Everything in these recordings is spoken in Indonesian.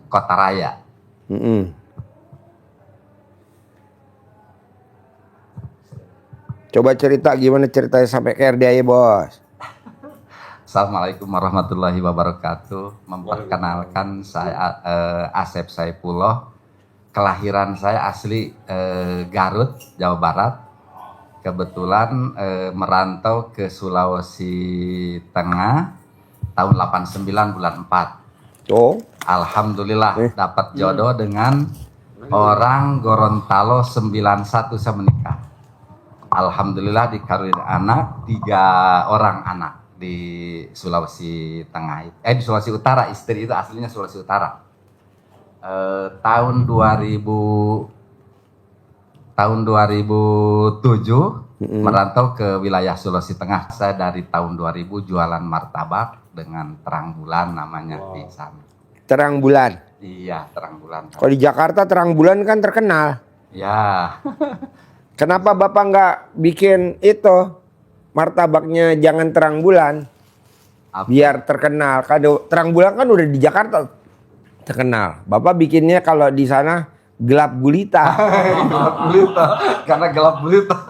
Kota Raya. Coba cerita gimana ceritanya sampai ke RDAY, Bos. Assalamualaikum warahmatullahi wabarakatuh. Memperkenalkan saya Asep Saipullah. Kelahiran saya asli Garut, Jawa Barat. Kebetulan merantau ke Sulawesi Tengah tahun 89 bulan 4. Oh. Alhamdulillah dapat jodoh dengan orang Gorontalo 91 saya menikah. Alhamdulillah dikaruniai anak 3 orang anak di Sulawesi Tengah, di Sulawesi Utara. Istri itu aslinya Sulawesi Utara. Tahun 2007 merantau ke wilayah Sulawesi Tengah. Saya dari tahun 2000 jualan martabak dengan terang bulan namanya di sana. Terang bulan. Iya, terang bulan. Kalau di Jakarta terang bulan kan terkenal. Ya. Kenapa Bapak nggak bikin itu martabaknya jangan terang bulan? Biar terkenal. Kalau terang bulan kan udah di Jakarta terkenal. Bapak bikinnya kalau di sana gelap gulita. Gelap gulita, karena gelap gulita.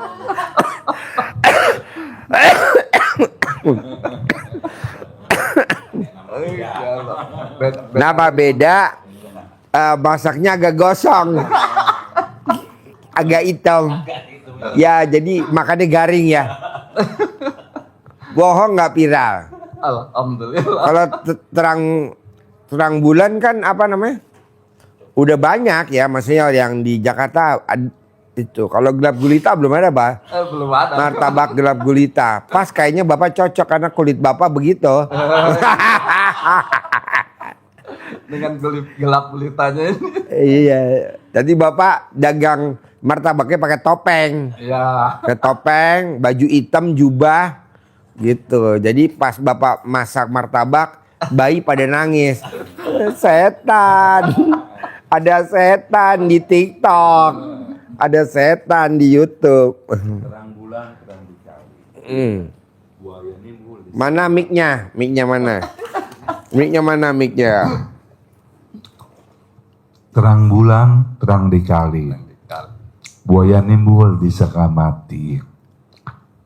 Kenapa beda? Masaknya agak gosong, agak hitam. Ya jadi makannya garing ya. Bohong nggak viral. Alhamdulillah. Kalau terang bulan kan apa namanya? Udah banyak ya, maksudnya yang di Jakarta itu. Kalau gelap gulita belum ada, Pak. Belum ada. Martabak gelap gulita. Pas kayaknya Bapak cocok karena kulit Bapak begitu. Dengan gelap gulitanya ini. Iya. Jadi Bapak dagang martabaknya pakai topeng. Iya. Pakai topeng, baju hitam, jubah gitu. Jadi pas Bapak masak martabak, bayi pada nangis. Setan. Ada setan di TikTok. Ada setan di YouTube. Terang bulan, terang dicari. Buaya nimbul. Mana mic-nya? Mic-nya mana? Mic-nya mana mic-nya? Terang bulan, terang dikali. Buaya nimbul di Sekamati.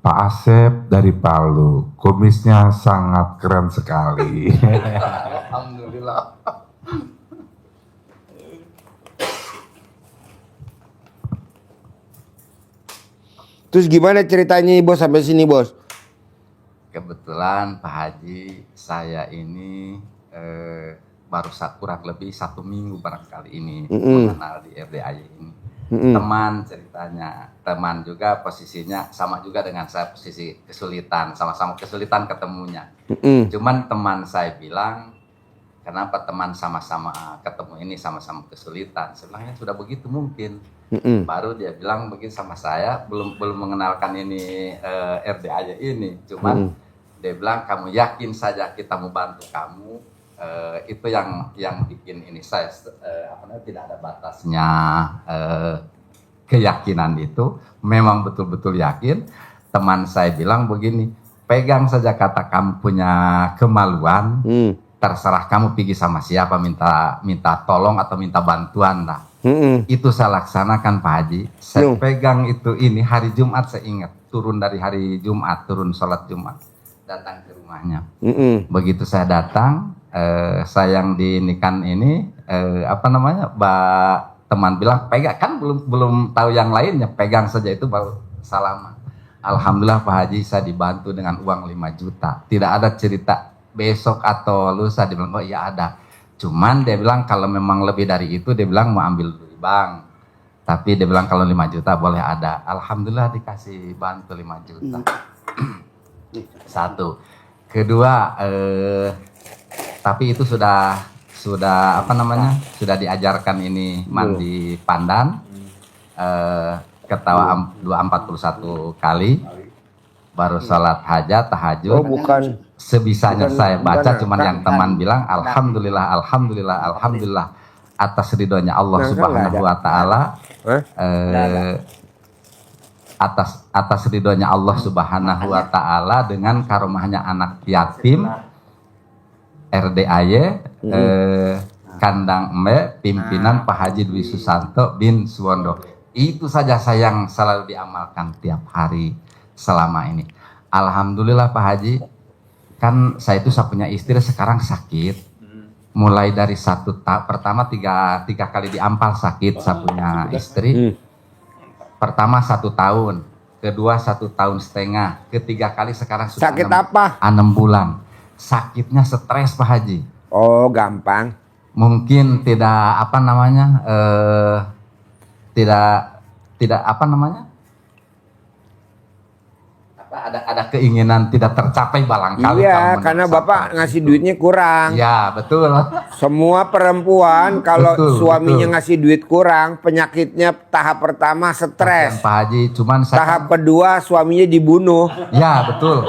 Pak Asep dari Palu, kumisnya sangat keren sekali. Alhamdulillah. Terus gimana ceritanya Bos sampai sini, Bos? Kebetulan Pak Haji, saya ini baru kurang lebih 1 minggu barangkali ini mengenal di RDAY ini. Teman ceritanya, teman juga posisinya sama juga dengan saya, posisi kesulitan, sama-sama kesulitan ketemunya. Cuman teman saya bilang, kenapa teman sama-sama ketemu ini sama-sama kesulitan? Sebenarnya sudah begitu mungkin. Baru dia bilang begitu sama saya, belum mengenalkan ini RDAY ini. Cuman dia bilang, kamu yakin saja kita mau bantu kamu. Itu yang bikin ini saya tidak ada batasnya. Keyakinan itu memang betul-betul yakin. Teman saya bilang begini, pegang saja kata kamu punya kemaluan, terserah kamu pergi sama siapa, minta tolong atau minta bantuan lah. Itu saya laksanakan Pak Haji. Saya pegang ini hari Jumat, saya ingat turun dari hari Jumat, turun sholat Jumat, datang ke rumahnya. Begitu saya datang, saya yang dinikan ini teman bilang pegang, kan belum tahu yang lainnya, pegang saja itu baru salaman. Alhamdulillah Pak Haji, saya dibantu dengan uang 5 juta. Tidak ada cerita besok atau lusa. Dia bilang, oh iya ada. Cuman dia bilang kalau memang lebih dari itu, dia bilang mau ambil dulu di bank. Tapi dia bilang kalau 5 juta boleh ada. Alhamdulillah dikasih bantu 5 juta. Satu. Kedua, tapi itu sudah diajarkan ini mandi pandan. Ketawa 41 kali. Baru sholat hajat, tahajud. Oh bukan. Sebisanya saya baca, cuman yang teman bilang alhamdulillah atas ridhonya Allah Subhanahu wa taala, atas ridhonya Allah Subhanahu wa taala dengan karomahnya anak yatim RDAY Kandang Embe, pimpinan Pak Haji Dwi Susanto bin Suwondo. Itu saja saya yang selalu diamalkan tiap hari selama ini. Alhamdulillah Pak Haji, kan saya itu punya istri sekarang sakit. Mulai dari pertama tiga kali diampal sakit saya punya istri. Pertama 1 tahun, kedua 1 tahun setengah, ketiga kali sekarang sudah Sakit apa? 6 bulan. Sakitnya stres Pak Haji. Oh, gampang. Mungkin tidak apa namanya, tidak apa namanya, ada keinginan tidak tercapai barangkali. Iya, karena Bapak ngasih duitnya kurang. Iya, betul. Semua perempuan kalau Betul, suaminya betul. ngasih duit kurang, penyakitnya tahap pertama stres. Pak Haji, cuman saya Tahap kedua suaminya dibunuh, ya betul.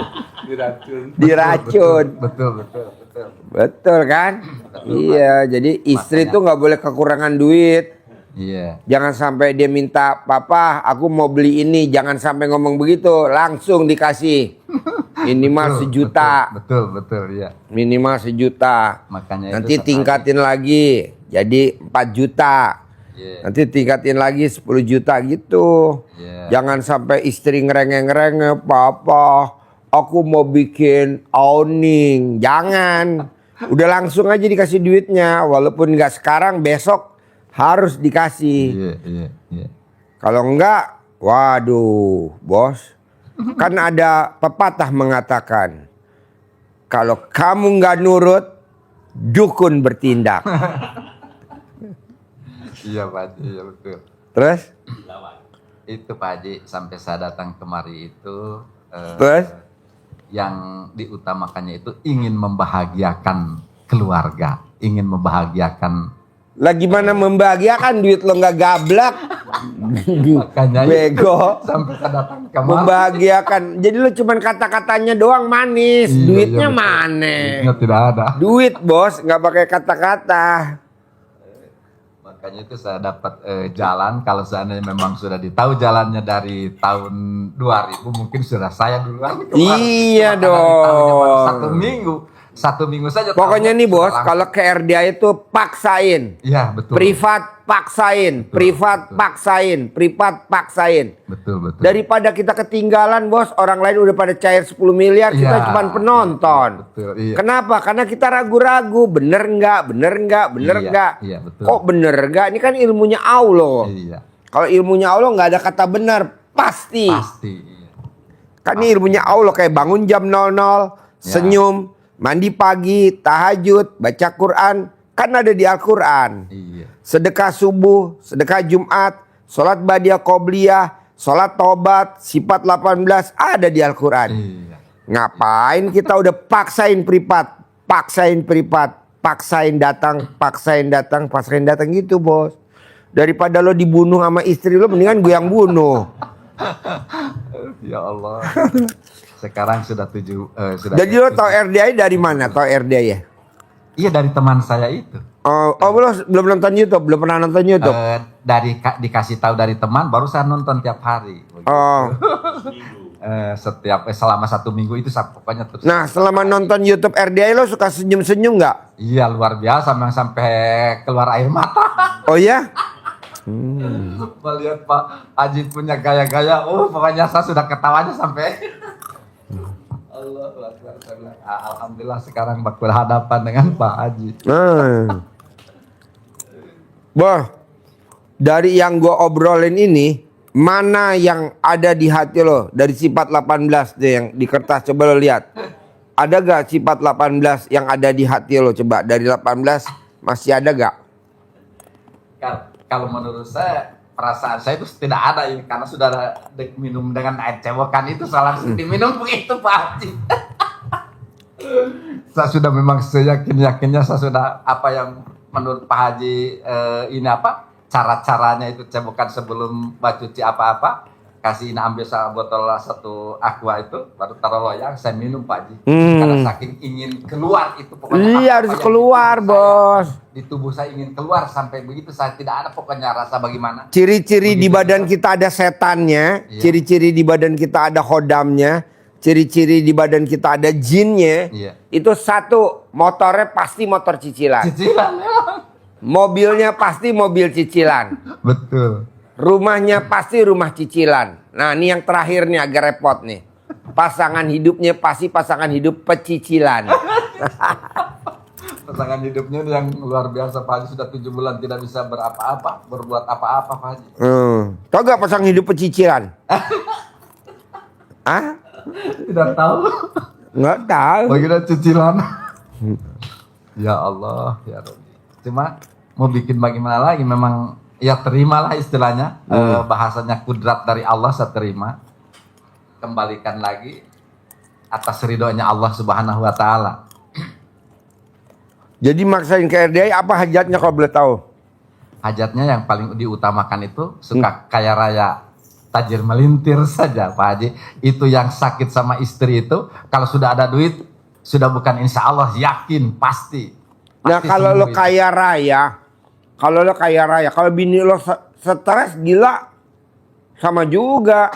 diracun. Betul. Betul kan? Iya, jadi istri tuh nggak boleh kekurangan duit. Iya. Jangan sampai dia minta, "Papa, aku mau beli ini." Jangan sampai ngomong begitu, langsung dikasih. Minimal Betul, 1 juta. Betul, ya. Minimal 1 juta. Makanya Nanti itu tingkatin lagi jadi 4 juta. Iya. Nanti tingkatin lagi 10 juta gitu. Iya. Jangan sampai istri ngerengek-ngerengek, "Papa, aku mau bikin awning." Jangan. Udah langsung aja dikasih duitnya. Walaupun nggak sekarang, besok harus dikasih. Iya. Kalau enggak, waduh, bos. Kan ada pepatah mengatakan, kalau kamu nggak nurut, dukun bertindak. Iya Pak Haji, iya betul. Terus? Itu Pak Haji, sampai saya datang kemari itu Terus? yang diutamakannya itu ingin membahagiakan keluarga, ingin membahagiakan. Lah gimana membahagiakan, duit lo nggak gablak. Makanya Bego. sampai saya datang kemari. Membahagiakan. Jadi lo cuman kata-katanya doang manis. Iya, Duitnya iya, betul. mana? Duitnya tidak ada. Duit bos, nggak pakai kata-kata. Makanya itu saya dapat jalan, kalau seandainya memang sudah ditahu jalannya dari tahun 2000, mungkin sudah saya duluan kemarin. Iya Cuma karena ditahunya baru dong. 1 minggu saja. Pokoknya tahunya nih bos, sudah kalau ke RDA itu paksain. iya betul. Privat paksain, privat paksain, privat paksain. Betul. Daripada kita ketinggalan bos, orang lain udah pada cair 10 miliar, kita Iya, cuma penonton. betul, iya. Kenapa? Karena kita ragu-ragu, bener nggak? Iya, betul. Kok bener nggak? Ini kan ilmunya Allah. Iya, Kalau ilmunya Allah nggak ada kata benar, pasti. iya. Kan ini ilmunya Allah, kayak bangun jam 00, senyum, mandi pagi, tahajud, baca Quran, kan ada di Al-Quran. Iya. Sedekah subuh, sedekah Jumat, sholat badiah qobliyah, sholat tobat, sifat 18 ada di Al-Quran. Iya. Ngapain kita udah paksain privat, paksain datang gitu bos. Daripada lo dibunuh sama istri lo, mendingan gue yang bunuh. Ya Allah. Sekarang sudah sudah. Jadi lo tau RDA dari mana? Tau RDA ya? Iya, dari teman saya itu. Oh belum nonton YouTube, belum pernah nonton YouTube. Dikasih tahu dari teman, baru saya nonton tiap hari. Oh. Selama 1 minggu itu saya pokoknya terus. Nah, selama nonton YouTube RDA lo suka senyum-senyum nggak? Iya, luar biasa, memang sampai keluar air mata. Oh ya? Melihat Pak Haji punya gaya-gaya, pokoknya saya sudah ketawanya sampai. Allah Akbar. Saya bilang, alhamdulillah sekarang berhadapan dengan Pak Haji. Boh, dari yang gue obrolin ini, mana yang ada di hati lo dari sifat 18 tuh yang di kertas, coba lo lihat. Ada gak sifat 18 yang ada di hati lo? Coba dari 18 masih ada gak? Kalau menurut saya, perasaan saya itu tidak ada ini, karena sudah ada minum dengan air cewokan itu, salah diminum begitu Pak Haji. Saya sudah memang seyakin-yakinnya, saya sudah apa yang menurut Pak Haji ini apa cara-caranya itu cebokan sebelum cuci apa-apa, kasih ini ambil botol 1 aqua itu, baru taruh loyang, saya minum Pak Haji. Karena saking ingin keluar itu pokoknya. Iya harus keluar bos. Di tubuh saya ingin keluar, sampai begitu saya tidak ada pokoknya rasa bagaimana. Ciri-ciri di badan kita ada setannya, Iya. ciri-ciri di badan kita ada khodamnya, ciri-ciri di badan kita ada jinnya, Iya. itu satu, motornya pasti motor cicilan. Cicilan memang. Mobilnya pasti mobil cicilan. Betul. Rumahnya pasti rumah cicilan. Nah, ini yang terakhir nih agak repot nih. Pasangan hidupnya pasti pasangan hidup pecicilan. Pasangan hidupnya yang luar biasa, Pak Haji. Sudah 7 bulan tidak bisa berbuat apa-apa, Pak Haji. Tahu gak pasangan hidup pecicilan? Ah? Tidak tahu. Nggak tahu. Bagaimana cicilan? Ya Allah, ya Rabbi. Cuma mau bikin bagaimana lagi, memang ya terimalah istilahnya. Bahasanya kudrat dari Allah, saya terima. Kembalikan lagi atas ridhonya Allah Subhanahu wa Ta'ala. Jadi maksain ke RDI apa hajatnya kalau boleh tahu? Hajatnya yang paling diutamakan itu suka kaya raya, tajir melintir saja, Pak Haji. Itu yang sakit sama istri itu, kalau sudah ada duit, sudah bukan insya Allah, yakin pasti. Nah, Pasti kalau lo sembuh itu. kaya raya, kalau bini lo stres gila, sama juga.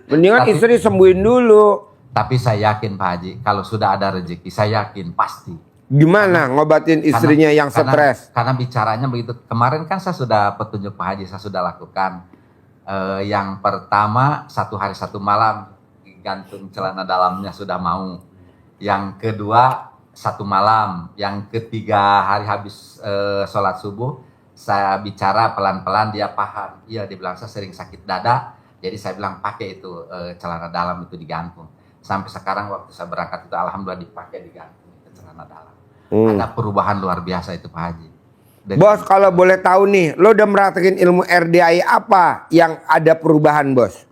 Mendingan Tapi- istri sembuhin dulu. Tapi saya yakin Pak Haji, kalau sudah ada rezeki, saya yakin pasti. Gimana ngobatin istrinya yang stres? Karena bicaranya begitu. Kemarin kan saya sudah petunjuk Pak Haji, saya sudah lakukan. Yang pertama 1 hari 1 malam gantung celana dalamnya sudah mau. Yang kedua 1 malam. Yang ketiga hari habis sholat subuh saya bicara pelan-pelan, dia paham. Iya, dia bilang saya sering sakit dada. Jadi saya bilang pakai itu celana dalam itu digantung. Sampai sekarang waktu saya berangkat itu alhamdulillah dipakai digantung itu celana dalam. Ada perubahan luar biasa itu Pak Haji. Bos, kalau boleh tahu nih, lo udah merhatiin ilmu RDI apa yang ada perubahan, Bos?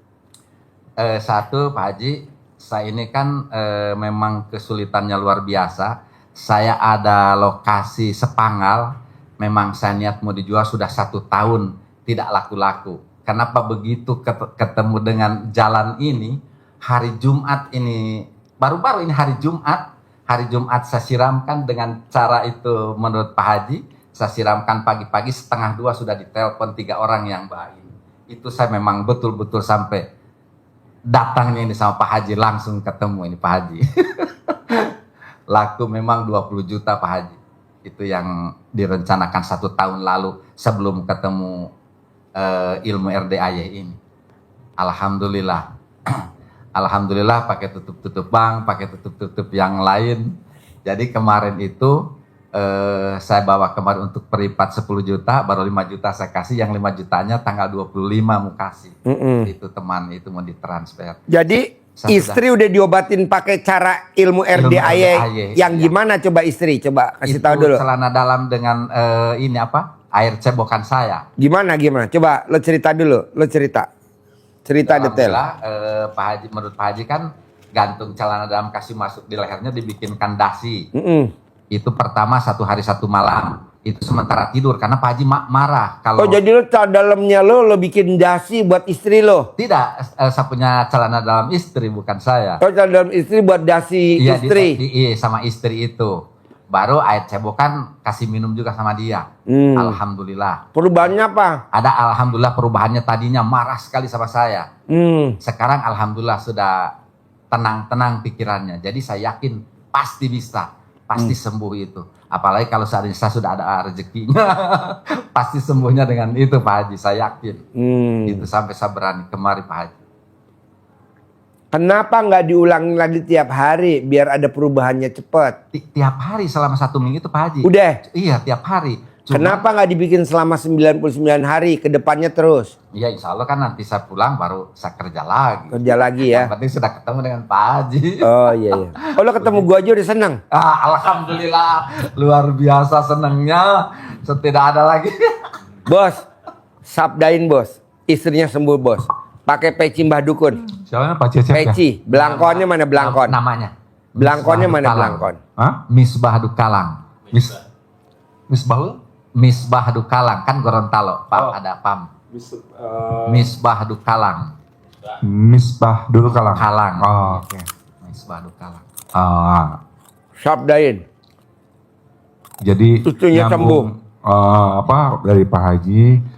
Satu Pak Haji, saya ini kan memang kesulitannya luar biasa. Saya ada lokasi Sepangal, memang saya niat mau dijual sudah 1 tahun tidak laku-laku. Kenapa begitu ketemu dengan jalan ini? Hari Jumat ini, baru-baru ini hari Jumat saya siramkan dengan cara itu menurut Pak Haji. Saya siramkan pagi-pagi 1:30 sudah ditelepon 3 orang yang baik. Itu saya memang betul-betul sampai datangnya ini sama Pak Haji, langsung ketemu ini Pak Haji. Laku memang 20 juta Pak Haji. Itu yang direncanakan 1 tahun lalu sebelum ketemu ilmu RDAY ini. Alhamdulillah. Alhamdulillah pakai tutup-tutup bank, pakai tutup-tutup yang lain. Jadi kemarin itu saya bawa kemarin untuk peripat 10 juta, baru 5 juta saya kasih, yang 5 jutanya tanggal 25 mau kasih. Itu teman itu mau ditransfer. Jadi istri udah diobatin pakai cara ilmu RDAY yang gimana coba istri? Coba kasih Itu tahu dulu. celana dalam dengan ini apa? Air cebokan saya. Gimana? Coba lo cerita dulu, cerita detail. Alhamdulillah, Pak Haji, menurut Pak Haji kan gantung celana dalam kasih masuk di lehernya dibikinkan dasi. Itu pertama 1 hari 1 malam. Itu sementara tidur karena Pak Haji marah kalau. Oh, jadi lo dalamnya lo bikin dasi buat istri lo? Tidak, saya punya celana dalam istri bukan saya. Oh, dalam istri buat dasi Iya, istri. iya, sama istri itu. Baru air cebokan kasih minum juga sama dia. Alhamdulillah. Perubahannya apa? Ada alhamdulillah perubahannya, tadinya marah sekali sama saya. Sekarang alhamdulillah sudah tenang-tenang pikirannya. Jadi saya yakin pasti bisa, pasti sembuh itu. Apalagi kalau saat ini saya sudah ada rezekinya, pasti sembuhnya dengan itu Pak Haji. Saya yakin. Itu sampai saya berani kemari Pak Haji. Kenapa nggak diulangi lagi tiap hari biar ada perubahannya cepat? Tiap hari selama 1 minggu itu Pak Haji. Udah. Iya, tiap hari. Kenapa nggak dibikin selama 99 hari ke depannya terus? Iya, insya Allah kan nanti saya pulang baru saya kerja lagi. Kerja lagi ya. Yang penting sudah ketemu dengan Pak Haji. Oh iya. Oh, lo ketemu gua aja udah seneng. Alhamdulillah, luar biasa senangnya. Tidak ada lagi. Bos, sabdain bos. Istrinya sembuh bos. Pakai peci Mbah Dukun. Siapa Pak Cecep ya? Peci. Belangkonnya mana belangkon? Namanya. Belangkonnya mana Dukalang. belangkon? Hah? Misbah Dukalang. Misbahul? Misbah Dukalang kan Gorontalo. Pak ada PAM. Misbah Dukalang. Misbah dulu Kalang. Kalang. Oh, oke. Misbah Dukalang. Sabdain. Jadi Istrinya nyambung, dari Pak Haji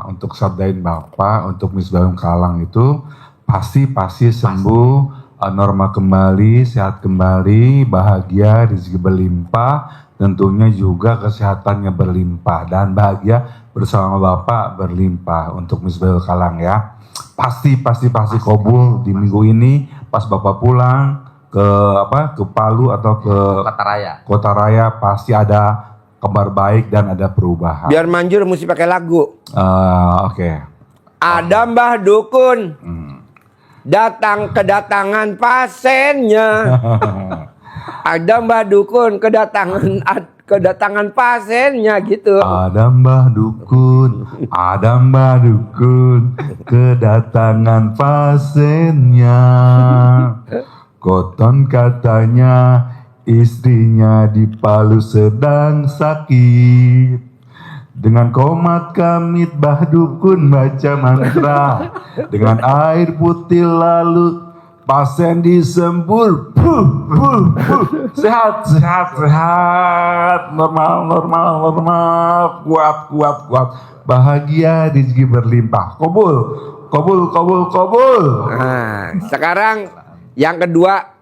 untuk sabdain Bapak untuk Misbahul Kalang itu pasti sembuh normal kembali, sehat kembali, bahagia, rezeki berlimpah, tentunya juga kesehatannya berlimpah dan bahagia bersama Bapak berlimpah untuk Misbahul Kalang ya. Pasti kabul di minggu ini pas Bapak pulang ke Palu atau ke Kota Raya pasti ada kabar baik dan ada perubahan. Biar manjur mesti pakai lagu. Oke. Ada Mbah Dukun datang kedatangan pasiennya. Ada Mbah Dukun kedatangan pasiennya gitu. Ada Mbah Dukun kedatangan pasiennya. Koton katanya istrinya di Palu sedang sakit. Dengan komat kamit Mbah Dukun baca mantra. Dengan air putih lalu pasien disembur. Sehat. Normal. Kuat. Bahagia, rezeki berlimpah. Kabul. Nah, sekarang yang kedua,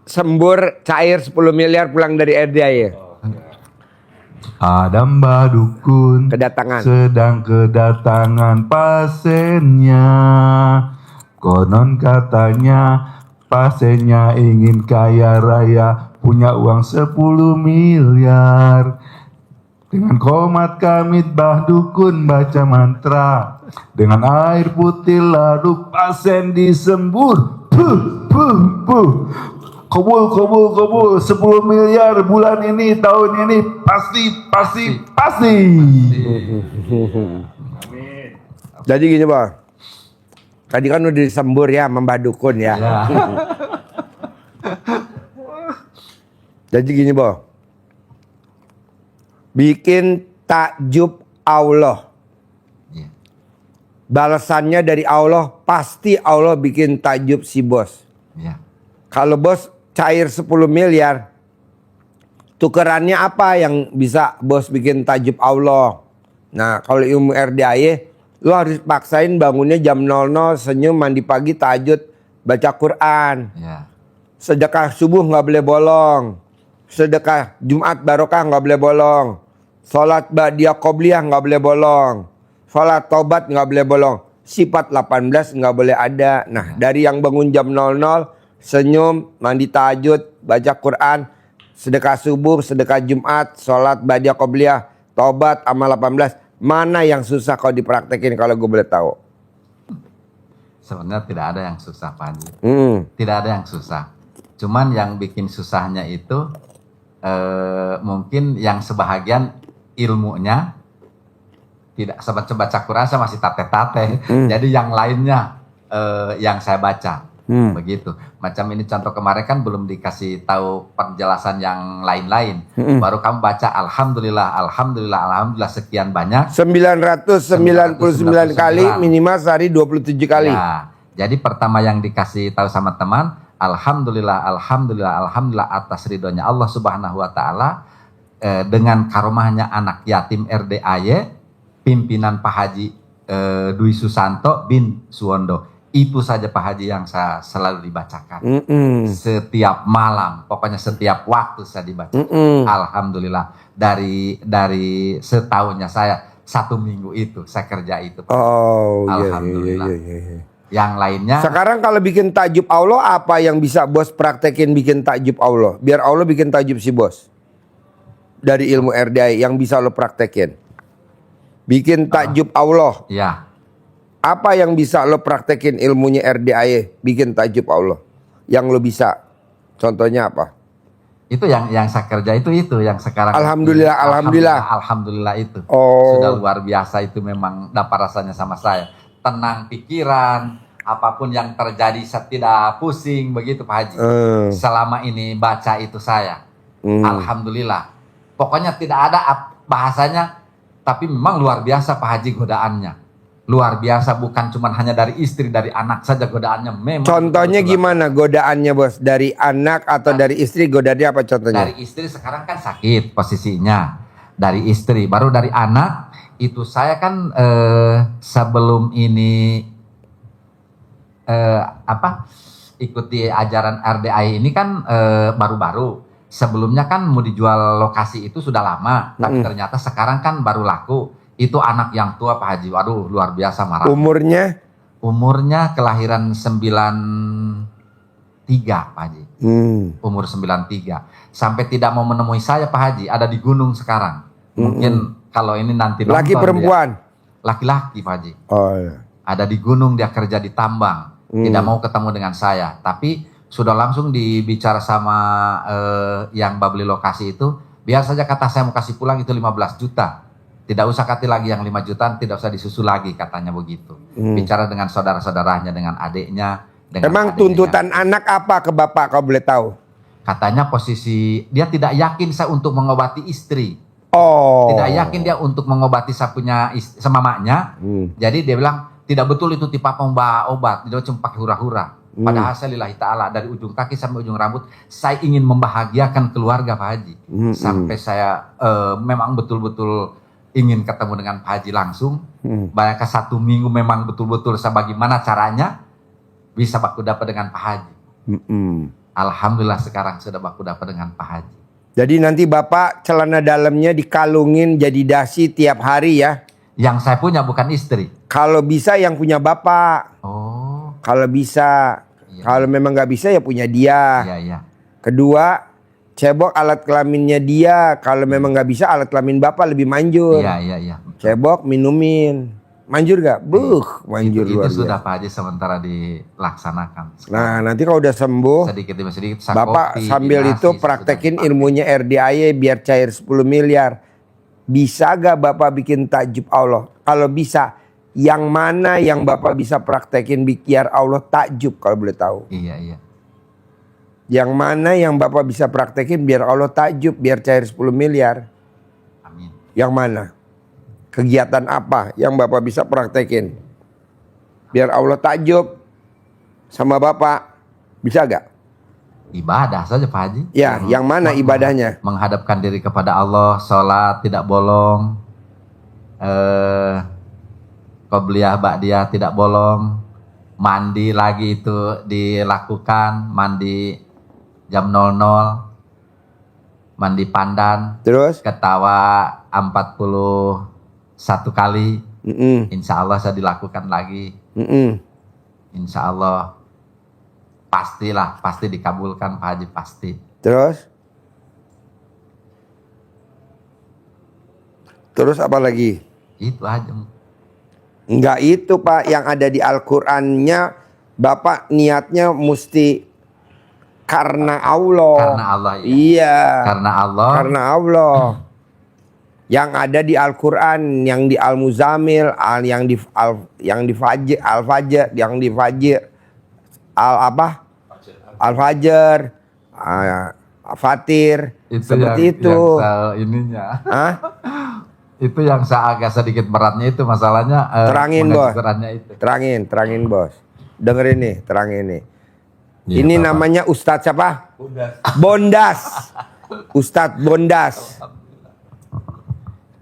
sembur cair 10 miliar pulang dari RDAY. Ada Mbah Dukun sedang kedatangan pasiennya. Konon katanya pasiennya ingin kaya raya, punya uang 10 miliar. Dengan komat kamit Mbah Dukun baca mantra. Dengan air putih lalu pasien disembur. Kabul 10 miliar bulan ini, tahun ini pasti. Jadi gini, Bang. Tadi kan udah disembur ya Mbah Dukun ya. Jadi gini, Bang. Bikin takjub Allah. Balasannya dari Allah, pasti Allah bikin takjub si bos. Kalau bos cair 10 miliar, tukerannya apa yang bisa bos bikin takjub Allah? Nah, kalau ilmu RDAY, lo harus paksain bangunnya jam 00, senyum, mandi pagi, tahajud, baca Quran. Sedekah subuh nggak boleh bolong. Sedekah Jumat barokah nggak boleh bolong. Sholat ba'diyah qobliyah nggak boleh bolong. Sholat taubat nggak boleh bolong. Sifat 18 nggak boleh ada. Nah, dari yang bangun jam 00, senyum, mandi tahajud, baca Quran, sedekah subuh, sedekah Jumat, sholat ba'diyah qobliyah, taubat, amal 18. Mana yang susah kalau dipraktekin kalau gue boleh tahu? Sebenarnya tidak ada yang susah, Pak Haji. Tidak ada yang susah. Cuman yang bikin susahnya itu mungkin yang sebahagian ilmunya tidak sempat baca Quran, saya masih tate-tate. Jadi yang lainnya yang saya baca. Begitu. Macam ini contoh kemarin kan belum dikasih tahu penjelasan yang lain-lain. Baru kamu baca alhamdulillah sekian banyak. 999 kali, minimal sehari 27 kali. Ya, jadi pertama yang dikasih tahu sama teman, alhamdulillah atas ridhonya Allah Subhanahu wa taala dengan karomahnya anak yatim RDAY pimpinan Pak Haji Dwi Susanto bin Suwondo. Itu saja Pak Haji yang saya selalu dibacakan. Setiap malam, pokoknya setiap waktu saya dibaca. Alhamdulillah dari setahunnya saya 1 minggu itu saya kerja itu. Alhamdulillah. Iya. Yang lainnya. Sekarang kalau bikin takjub Allah, apa yang bisa bos praktekin bikin takjub Allah? Biar Allah bikin takjub si bos. Dari ilmu RDAY yang bisa lo praktekin. Bikin takjub Allah. Ya. Apa yang bisa lo praktekin ilmunya RDAY bikin takjub Allah? Yang lo bisa. Contohnya apa? Itu yang saya kerja itu yang sekarang. Alhamdulillah itu. Sudah luar biasa, itu memang dapat rasanya sama saya. Tenang pikiran, apapun yang terjadi saya tidak pusing begitu Pak Haji. Selama ini baca itu saya. Alhamdulillah. Pokoknya tidak ada bahasanya, tapi memang luar biasa Pak Haji godaannya. Luar biasa, bukan cuma hanya dari istri, dari anak saja godaannya memang. Contohnya gimana godaannya bos? Dari anak atau dari istri godaannya apa contohnya? Dari istri sekarang kan sakit posisinya. Dari istri, baru dari anak itu saya kan sebelum ini ikuti ajaran RDI ini kan baru-baru. Sebelumnya kan mau dijual lokasi itu sudah lama, tapi ternyata sekarang kan baru laku. Itu anak yang tua Pak Haji, waduh luar biasa marah. Umurnya kelahiran 93 Pak Haji. Umur 93. Sampai tidak mau menemui saya Pak Haji, ada di gunung sekarang. Mungkin kalau ini nanti laki perempuan? Laki-laki Pak Haji. Oh iya. Ada di gunung, dia kerja di tambang. Tidak mau ketemu dengan saya, tapi sudah langsung dibicara sama yang beli lokasi itu, biar saja kata saya mau kasih pulang itu 15 juta. Tidak usah kasih lagi yang 5 jutaan, tidak usah disusul lagi katanya begitu. Bicara dengan saudara-saudaranya, dengan adiknya. Dengan Emang adiknya. tuntutan anak apa ke bapak kalau boleh tahu? Katanya posisi, dia tidak yakin saya untuk mengobati istri. Oh. Tidak yakin dia untuk mengobati saya punya mamanya. Jadi dia bilang, tidak betul itu tipe pembawa obat. Dia cuma pakai hura-hura. Padahal saya lillahi ta'ala, dari ujung kaki sampai ujung rambut, saya ingin membahagiakan keluarga Pak Haji. Sampai saya memang betul-betul ingin ketemu dengan Pak Haji langsung. Bayangkan 1 minggu memang betul-betul saya bagaimana caranya bisa baku dapat dengan Pak Haji. Alhamdulillah sekarang sudah baku dapat dengan Pak Haji. Jadi nanti bapak celana dalamnya dikalungin jadi dasi tiap hari ya? Yang saya punya bukan istri. Kalau bisa yang punya bapak. Oh. Kalau bisa. Iya. Kalau memang nggak bisa ya punya dia. Iya. Kedua, cebok alat kelaminnya dia. Kalau memang nggak bisa alat kelamin bapak lebih manjur. Iya. Cebok minumin. Manjur gak? Manjur luar itu sudah biasa. Pak Haji sementara dilaksanakan. Nah nanti kalau udah sembuh, Sedikit demi sedikit saya bapak kopi, sambil dinasi, itu praktekin ilmunya RDIY biar cair 10 miliar. Bisa gak bapak bikin takjub Allah? Kalau bisa, yang mana yang bapak bisa praktekin biar Allah takjub kalau boleh tahu? Iya. Yang mana yang bapak bisa praktekin biar Allah takjub, biar cair 10 miliar? Amin. Yang mana? Kegiatan apa yang bapak bisa praktekin biar Allah takjub sama bapak? Bisa gak? Ibadah saja Pak Haji. Ya, yang mana ibadahnya? Menghadapkan diri kepada Allah, sholat tidak bolong, qobliyah ba'diyah tidak bolong, mandi lagi itu dilakukan, mandi jam 00, mandi pandan, Terus? ketawa 41 kali, insya Allah saya dilakukan lagi, insya Allah pasti dikabulkan Pak Haji, pasti. Terus apa lagi? Itu aja. Enggak itu Pak, yang ada di Al-Qur'annya bapak niatnya mesti karena Allah. Karena Allah ya. Iya. Karena Allah. Karena Allah. Yang ada di Al-Qur'an, yang di Al-Muzammil, yang di Fajr, Al-Fajr, yang di Fajr, Al-Fajr, Fatir, Itu seperti yang, itu. Yang ininya. Hah? Itu yang saya agak sedikit beratnya itu masalahnya. Terangin Bos. Itu. Terangin Bos. Dengerin nih, terangin nih. Iya, Ini Bapak. namanya Ustadz siapa? Bondas. Ustadz Bondas.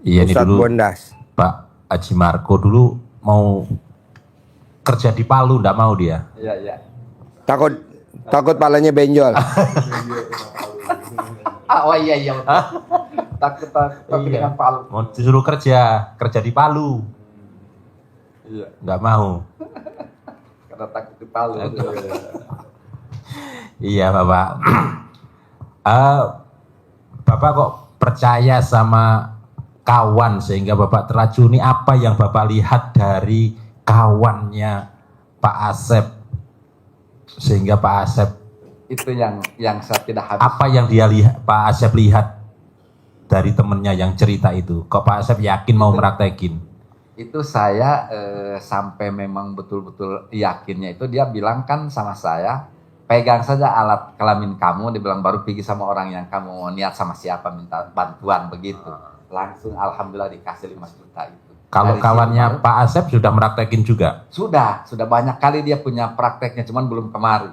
Iya ini Ustadz dulu Bondas. Pak Haji Marco dulu mau kerja di Palu, nggak mau dia. Iya. Takut palanya benjol. Oh iya. Takut dengan Palu. Mau disuruh kerja di Palu, Iya. nggak mau. Karena takut di Palu. Iya Bapak. Bapak kok percaya sama kawan sehingga Bapak teracuni? Apa yang Bapak lihat dari kawannya Pak Asep sehingga Pak Asep, Itu yang saya tidak habis. apa yang dia lihat, Pak Asep lihat dari temennya yang cerita itu? Kok Pak Asep yakin mau meraktekin? Itu saya sampai memang betul-betul yakinnya itu dia bilang kan sama saya, pegang saja alat kelamin kamu, dibilang baru pergi sama orang yang kamu niat sama siapa minta bantuan begitu. Langsung alhamdulillah dikasih 5 juta itu. Kalau Dari kawannya situ baru- Pak Asep sudah meraktekin juga? Sudah banyak kali dia punya prakteknya, cuman belum kemari.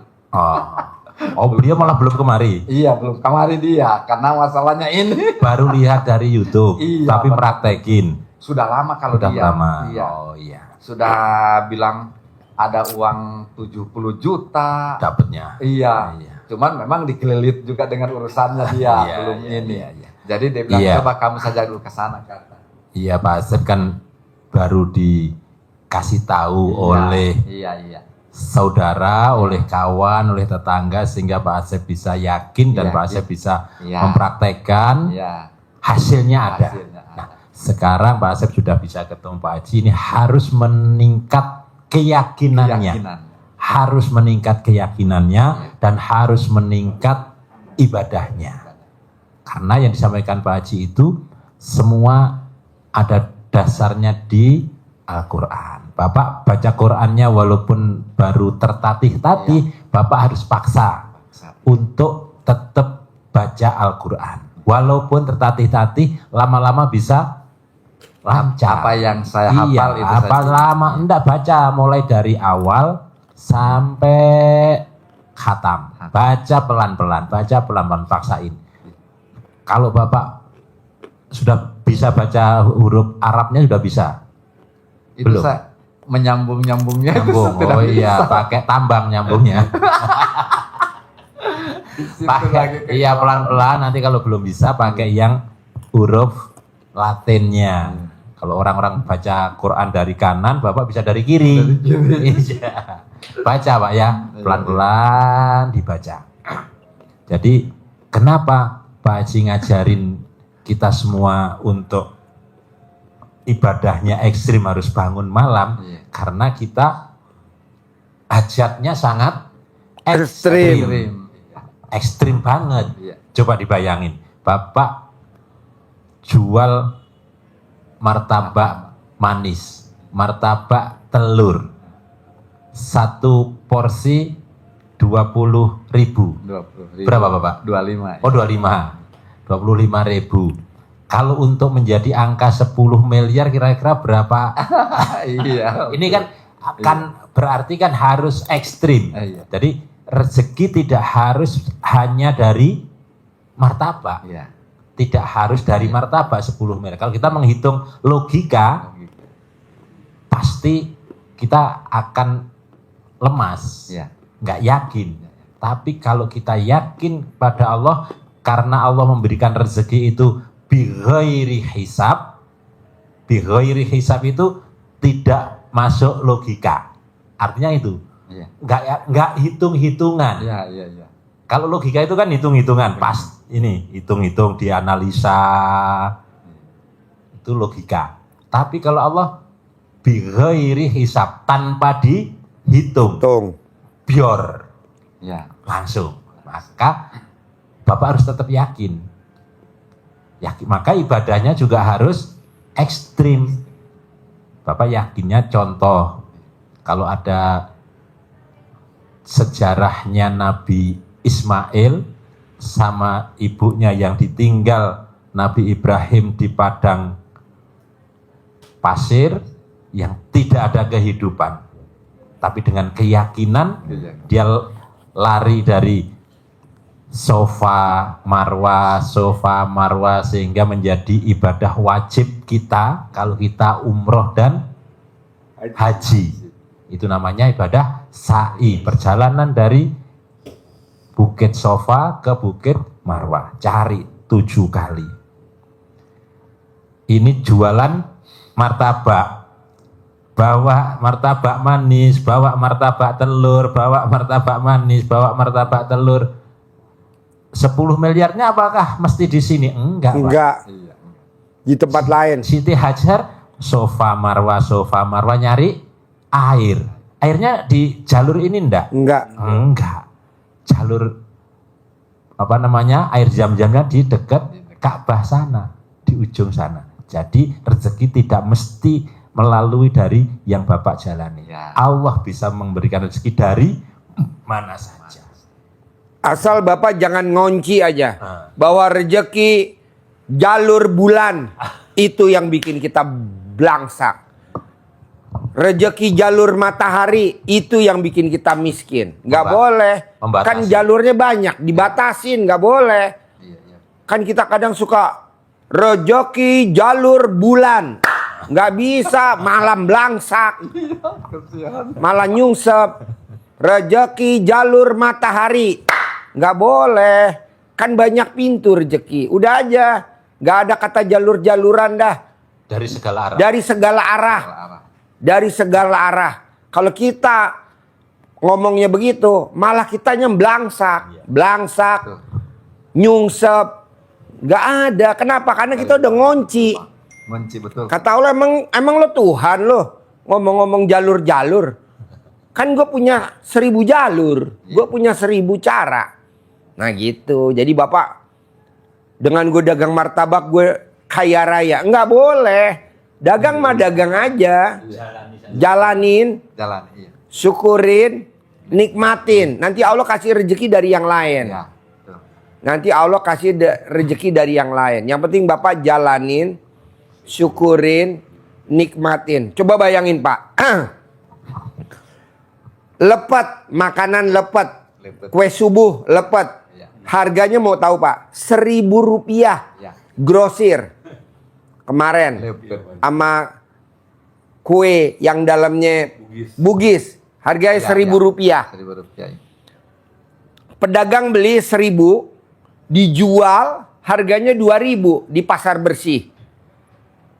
Oh beliau malah belum kemari. Iya, belum kemari dia, karena masalahnya ini. Baru lihat dari YouTube, Iya, tapi benar. praktekin. Sudah lama kalau Udah dia. lama. Iya. Oh iya. Sudah bilang ada uang 70 juta. dapatnya. Iya. Iya. Cuman memang dikelilit juga dengan urusannya dia Iya, belum iya, ini. iya, iya. Jadi dia bilang Iya. coba kamu saja dulu ke sana kata. Iya Pak Asep kan baru dikasih tahu oleh Iya. saudara, oleh kawan, oleh tetangga sehingga Pak Asep bisa yakin dan Yakin. Pak Asep bisa Iya. mempraktekkan Iya. hasilnya ada. Hasilnya ada. Nah, sekarang Pak Asep sudah bisa ketemu Pak Haji, ini harus meningkat keyakinannya. Keyakinan. Harus meningkat keyakinannya dan harus meningkat ibadahnya. Karena yang disampaikan Pak Haji itu semua ada dasarnya di Al-Quran. Bapak baca Qurannya walaupun baru tertatih-tatih, Bapak harus paksa untuk tetap baca Al-Quran. Walaupun tertatih-tatih, lama-lama bisa lancar. Apa yang saya hafal itu apa saja. lama enggak baca mulai dari awal sampai khatam. Baca pelan-pelan, paksain. Kalau Bapak sudah bisa baca huruf Arabnya sudah bisa. Itu Belum. saya menyambung-nyambungnya itu Nyambung. tidak Oh iya, bisa. pakai tambang nyambungnya. Di situ lagi Pakai iya pelan-pelan, nanti kalau belum bisa pakai yang huruf Latinnya. Kalau orang-orang baca Quran dari kanan, Bapak bisa dari kiri. Iya. Baca Pak ya, pelan-pelan dibaca. Jadi kenapa Pak Haji ngajarin kita semua untuk ibadahnya ekstrim harus bangun malam? Iya. Karena kita hajatnya sangat Ekstrim. Kirim. ekstrim banget. Iya. Coba dibayangin, Bapak jual martabak manis, martabak telur, satu porsi 20.000. 20.000. Berapa Bapak? 25. Oh 25.000. Kalau untuk menjadi angka 10 miliar kira-kira berapa? Iya. Ini kan berarti kan harus ekstrim. Iya. Jadi rezeki tidak harus hanya dari martabak. Iya. Tidak harus dari martabak 10 miliar. Kalau kita menghitung logika, pasti kita akan lemas. Iya. Nggak yakin. Tapi kalau kita yakin pada Allah, karena Allah memberikan rezeki itu bighairi hisab. Bighairi hisab itu tidak masuk logika. Artinya itu Iya. nggak hitung-hitungan. Iya. Kalau logika itu kan hitung-hitungan, pas ini hitung-hitung, dianalisa, itu logika. Tapi kalau Allah bighairi hisab, tanpa dihitung, Tung. bior, Iya. langsung. Maka Bapak harus tetap yakin. Maka ibadahnya juga harus ekstrim. Bapak yakinnya contoh, kalau ada sejarahnya Nabi Ismail sama ibunya yang ditinggal Nabi Ibrahim di padang pasir yang tidak ada kehidupan. Tapi dengan keyakinan Iya. dia lari dari sofa marwah sehingga menjadi ibadah wajib kita kalau kita umroh dan haji. Itu namanya ibadah sa'i, perjalanan dari Bukit Sofa ke Bukit Marwah, cari 7 kali. Ini jualan martabak, bawa martabak manis, bawa martabak telur, bawa martabak manis, bawa martabak telur. 10 miliarnya apakah mesti di sini? Enggak, Pak. Enggak. Iya. Di tempat lain. Siti Hajar sofa marwah nyari air. Airnya di jalur ini enggak? Enggak. Enggak. Jalur apa namanya? Air zam-zamnya di dekat Ka'bah sana, di ujung sana. Jadi rezeki tidak mesti melalui dari yang Bapak jalani. Ya. Allah bisa memberikan rezeki dari mana saja. Asal Bapak jangan ngunci aja. Ah. Bahwa rezeki jalur bulan itu yang bikin kita blangsak. Rezeki jalur matahari itu yang bikin kita miskin. Nggak boleh. Membatasi. Kan jalurnya banyak, dibatasin, nggak boleh. Iya. Kan kita kadang suka rezeki jalur bulan. Nggak bisa, malah belangsak. Malah nyungsep. Rezeki jalur matahari. Nggak boleh. Kan banyak pintu rezeki. Udah aja. Nggak ada kata jalur-jaluran dah. Dari segala arah. Dari segala arah. Dari segala arah. Kalau kita ngomongnya begitu, malah kitanya belangsak. Belangsak. Nyungsep. Nggak ada. Kenapa? Karena kita udah ngunci. Ngunci betul. Kata Allah, emang lo Tuhan lo. Ngomong-ngomong jalur-jalur. Kan gue punya 1000 jalur. Gue punya 1000 cara. Nah gitu. Jadi Bapak, dengan gue dagang martabak gue kaya raya. Nggak boleh. Dagang mah dagang aja. Jalanin. Jalan, iya. Syukurin. Nikmatin. Nanti Allah kasih rezeki dari yang lain. Ya, betul. Nanti Allah kasih rezeki dari yang lain. Yang penting Bapak jalanin. Syukurin. Nikmatin. Coba bayangin Pak. Lepet. Makanan lepet. Kue subuh lepet. Ya. Harganya mau tahu Pak? 1.000 rupiah. Ya. Grosir. Kemarin. Lepet. Sama kue yang dalamnya Bugis. Harganya Ya, 1.000 ya. rupiah. 1.000 rupiah. Pedagang beli 1.000. Dijual harganya 2.000 di pasar bersih.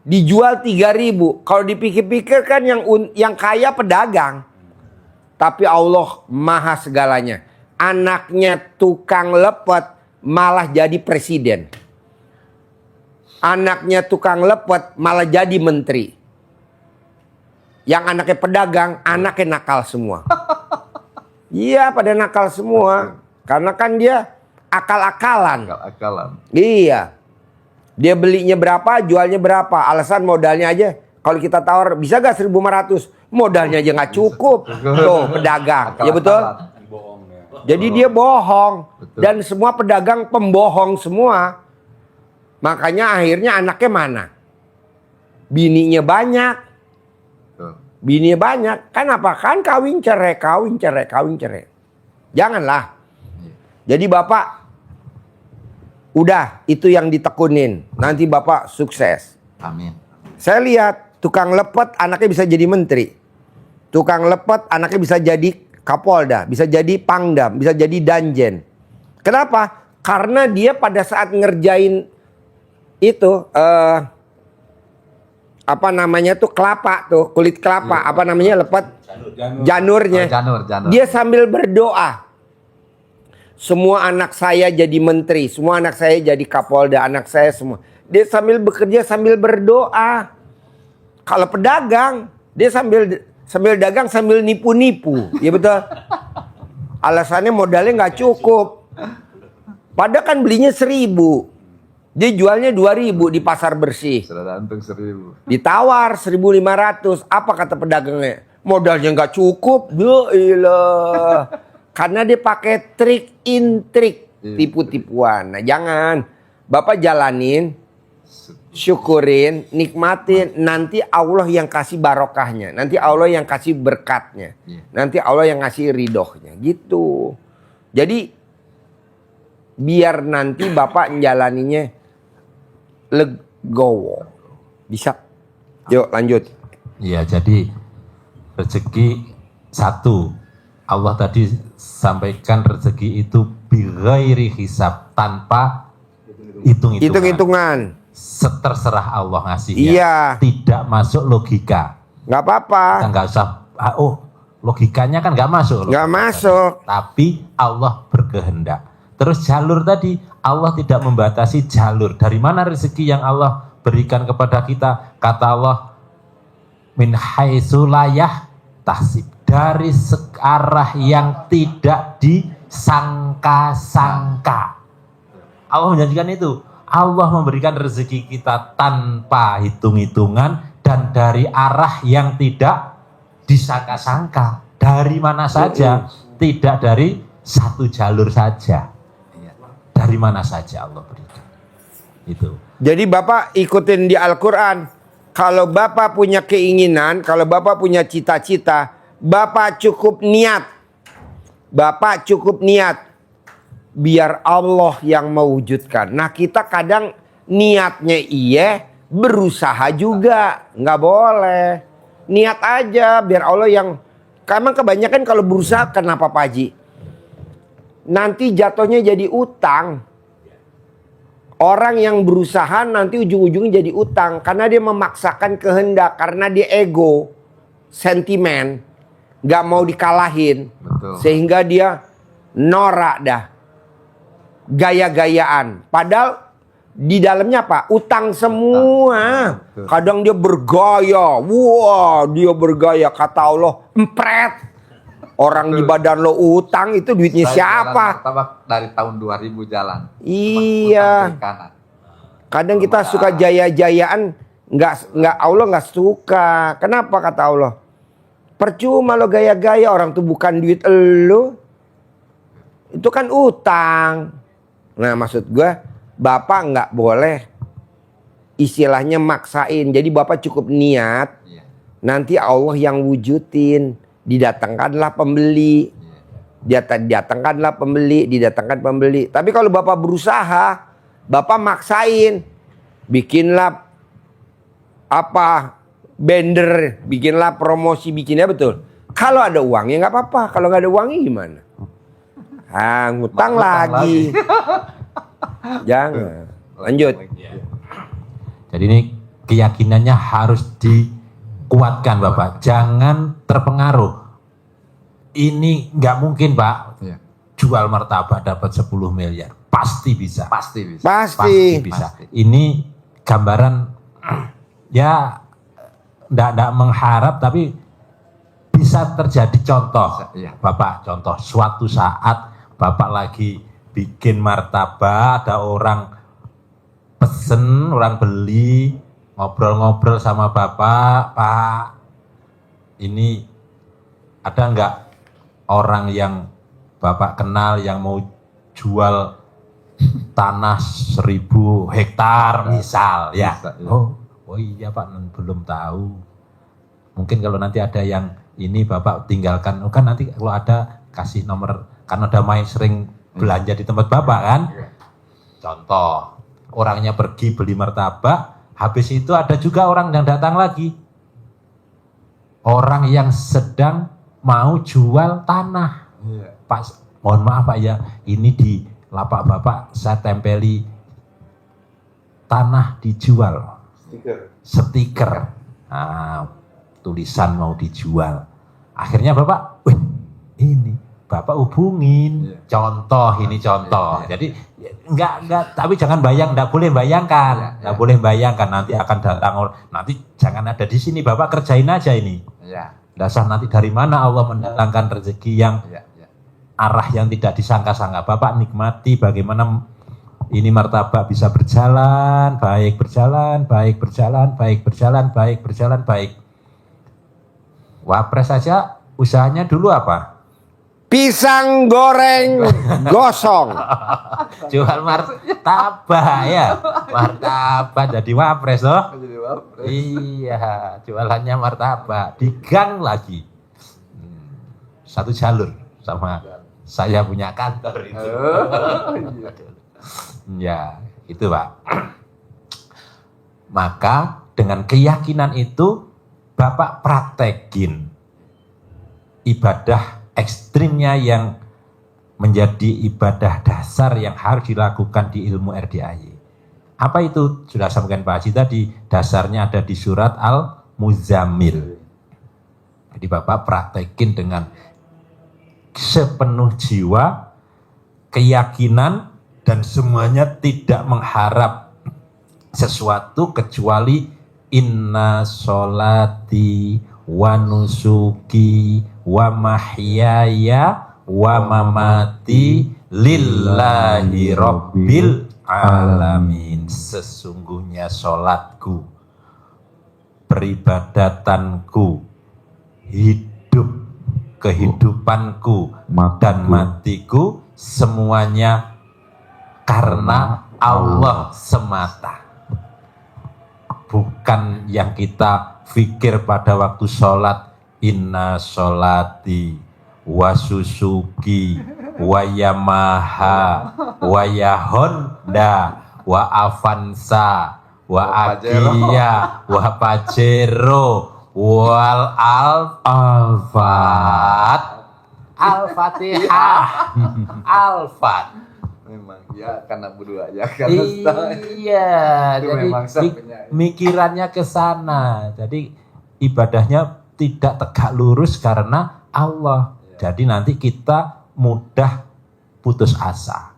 Dijual 3.000. Kalau dipikir-pikir kan yang kaya pedagang. Tapi Allah maha segalanya. Anaknya tukang lepet malah jadi presiden. Anaknya tukang lepet malah jadi menteri. Yang anaknya pedagang, anaknya nakal semua. Iya, pada nakal semua. Karena kan dia akal-akalan. Akal-akalan. Iya. Dia belinya berapa, jualnya berapa. Alasan modalnya aja. Kalau kita tawar, bisa gak 1.500? Modalnya aja gak cukup. Tuh, pedagang. Ya betul? Jadi dia bohong. Betul. Dan semua pedagang pembohong semua. Makanya akhirnya anaknya mana? Bininya banyak. Betul. Bininya banyak. Kan apa? Kan kawin cerai, kawin cerai, kawin cerai. Janganlah. Jadi Bapak, udah itu yang ditekunin. Nanti Bapak sukses. Amin. Saya lihat tukang lepet anaknya bisa jadi menteri. Tukang lepet anaknya bisa jadi kapolda, bisa jadi pangdam, bisa jadi danjen. Kenapa? Karena dia pada saat ngerjain itu apa namanya tuh kelapa tuh, kulit kelapa, apa namanya lepet? Janurnya. Janur. Dia sambil berdoa. Semua anak saya jadi menteri, semua anak saya jadi kapolda, anak saya semua. Dia sambil bekerja sambil berdoa. Kalau pedagang, dia sambil dagang sambil nipu-nipu, ya betul. Alasannya modalnya nggak cukup. Padahal kan belinya 1.000, dia jualnya 2.000 di pasar bersih. Sudah untung 1.000. Ditawar 1.500. Apa kata pedagangnya? Modalnya nggak cukup. Ya ilah. Karena dia pakai trik intrik, tipu-tipuan. Nah jangan. Bapak jalanin, syukurin, nikmatin. Nanti Allah yang kasih barokahnya. Nanti Allah yang kasih berkatnya. Nanti Allah yang ngasih ridhonya. Gitu. Jadi biar nanti Bapak menjalaninya legowo. Bisa? Yuk lanjut. Iya, jadi rezeki satu. Allah tadi sampaikan rezeki itu bighairi hisab, tanpa hitung-hitungan. Hitung-hitungan. Terserah Allah ngasihnya. Iya. Tidak masuk logika. Nggak apa-apa. Kita nggak usah, logikanya kan nggak masuk. Nggak masuk. Tapi Allah berkehendak. Terus jalur tadi, Allah tidak membatasi jalur. Dari mana rezeki yang Allah berikan kepada kita? Kata Allah, min haitsu la yahtasib. Dari searah yang tidak disangka-sangka. Allah menjanjikan itu. Allah memberikan rezeki kita tanpa hitung-hitungan dan dari arah yang tidak disangka-sangka. Dari mana saja, tidak dari satu jalur saja. Dari mana saja Allah berikan. Itu. Jadi Bapak ikutin di Al-Quran. Kalau Bapak punya keinginan, kalau Bapak punya cita-cita, Bapak cukup niat. Bapak cukup niat. Biar Allah yang mewujudkan. Nah kita kadang niatnya iya, berusaha juga, nggak boleh. Niat aja biar Allah yang, karena kebanyakan kalau berusaha kenapa Pak Haji? Nanti jatuhnya jadi utang. Orang yang berusaha nanti ujung-ujungnya jadi utang karena dia memaksakan kehendak, karena dia ego, sentimen, nggak mau dikalahin. Betul. Sehingga dia norak dah, gaya-gayaan. Padahal di dalamnya apa? Utang semua. Betul. Kadang dia bergaya, wah dia bergaya, kata Allah empret. Orang di badan lo utang, itu duitnya Saya siapa? jualan martabak dari tahun 2000 jalan. Iya. Utang kiri kanan. Kadang kita suka jaya-jayaan, nggak Allah nggak suka. Kenapa kata Allah? Percuma lo gaya-gaya, orang tuh bukan duit lo, itu kan utang. Nah maksud gue, bapak nggak boleh istilahnya maksain. Jadi bapak cukup niat, Iya. nanti Allah yang wujudin. Didatangkanlah pembeli. Didatangkanlah pembeli, didatangkan pembeli. Tapi kalau bapak berusaha, bapak maksain, bikinlah apa, banner, bikinlah promosi, bikinnya betul. Kalau ada uangnya nggak apa-apa, kalau nggak ada uangnya gimana? Ah, ngutang Ngutang lagi. Jangan. Lanjut. Jadi ini keyakinannya harus dikuatkan Bapak. Jangan terpengaruh. Ini nggak mungkin Pak. Iya. Jual martabak dapat 10 miliar. Pasti bisa. Pasti bisa. Pasti. Bisa. Ini gambaran ya nggak mengharap tapi bisa terjadi. Contoh. Iya. Bapak contoh suatu saat Bapak lagi bikin martabak, ada orang pesen, orang beli, ngobrol-ngobrol sama Bapak, Pak, ini ada nggak orang yang Bapak kenal yang mau jual tanah 1000 hektar misal ya? Bisa, iya. Oh iya Pak, belum tahu. Mungkin kalau nanti ada yang ini Bapak tinggalkan, oh kan nanti kalau ada kasih nomor, karena udah main sering belanja di tempat Bapak kan? Contoh, orangnya pergi beli martabak, habis itu ada juga orang yang datang lagi. Orang yang sedang mau jual tanah. Iya. Pak, mohon maaf Pak ya, ini di lapak Bapak saya tempeli tanah dijual. Stiker. Nah, tulisan mau dijual. Akhirnya Bapak, wih, ini Bapak hubungin. Iya. Contoh, ini contoh. Iya. Jadi enggak, tapi jangan enggak boleh bayangkan. Enggak boleh bayangkan nanti akan datang orang. Nanti jangan ada di sini, Bapak kerjain aja ini. Iya. Dasar nanti dari mana Allah mendatangkan rezeki yang Iya. Iya. arah yang tidak disangka-sangka. Bapak nikmati bagaimana ini martabak bisa berjalan, baik. Wapres saja usahanya dulu apa? Pisang goreng gosong. Jual martabak ya. Martabak jadi wapres loh. Jadi wapres. Iya, jualannya martabak di gang lagi. Satu jalur sama saya punya kantor itu. Oh, iya. Ya, itu Pak. Maka dengan keyakinan itu Bapak praktekin ibadah ekstrimnya yang menjadi ibadah dasar yang harus dilakukan di ilmu RDAY. Apa itu? Sudah sampaikan Pak Haji tadi, dasarnya ada di surat Al-Muzammil. Jadi Bapak praktekin dengan sepenuh jiwa, keyakinan, dan semuanya tidak mengharap sesuatu kecuali inna sholati wa nusuki wa mahyaya wa mamati lillahi rabbil alamin. Sesungguhnya sholatku, peribadatanku, kehidupanku dan matiku semuanya karena Allah semata. Bukan yang kita pikir pada waktu sholat, inna sholati wa susuki wa Yamaha wa ya Honda wa Avanza wa akia, wa pajero, wal alfat, al-fatihah, al-fat. Memang ya karena berdua ya karena Iya, itu jadi memang sampai mikirannya ke sana. Jadi ibadahnya tidak tegak lurus karena Allah. Jadi nanti kita mudah putus asa.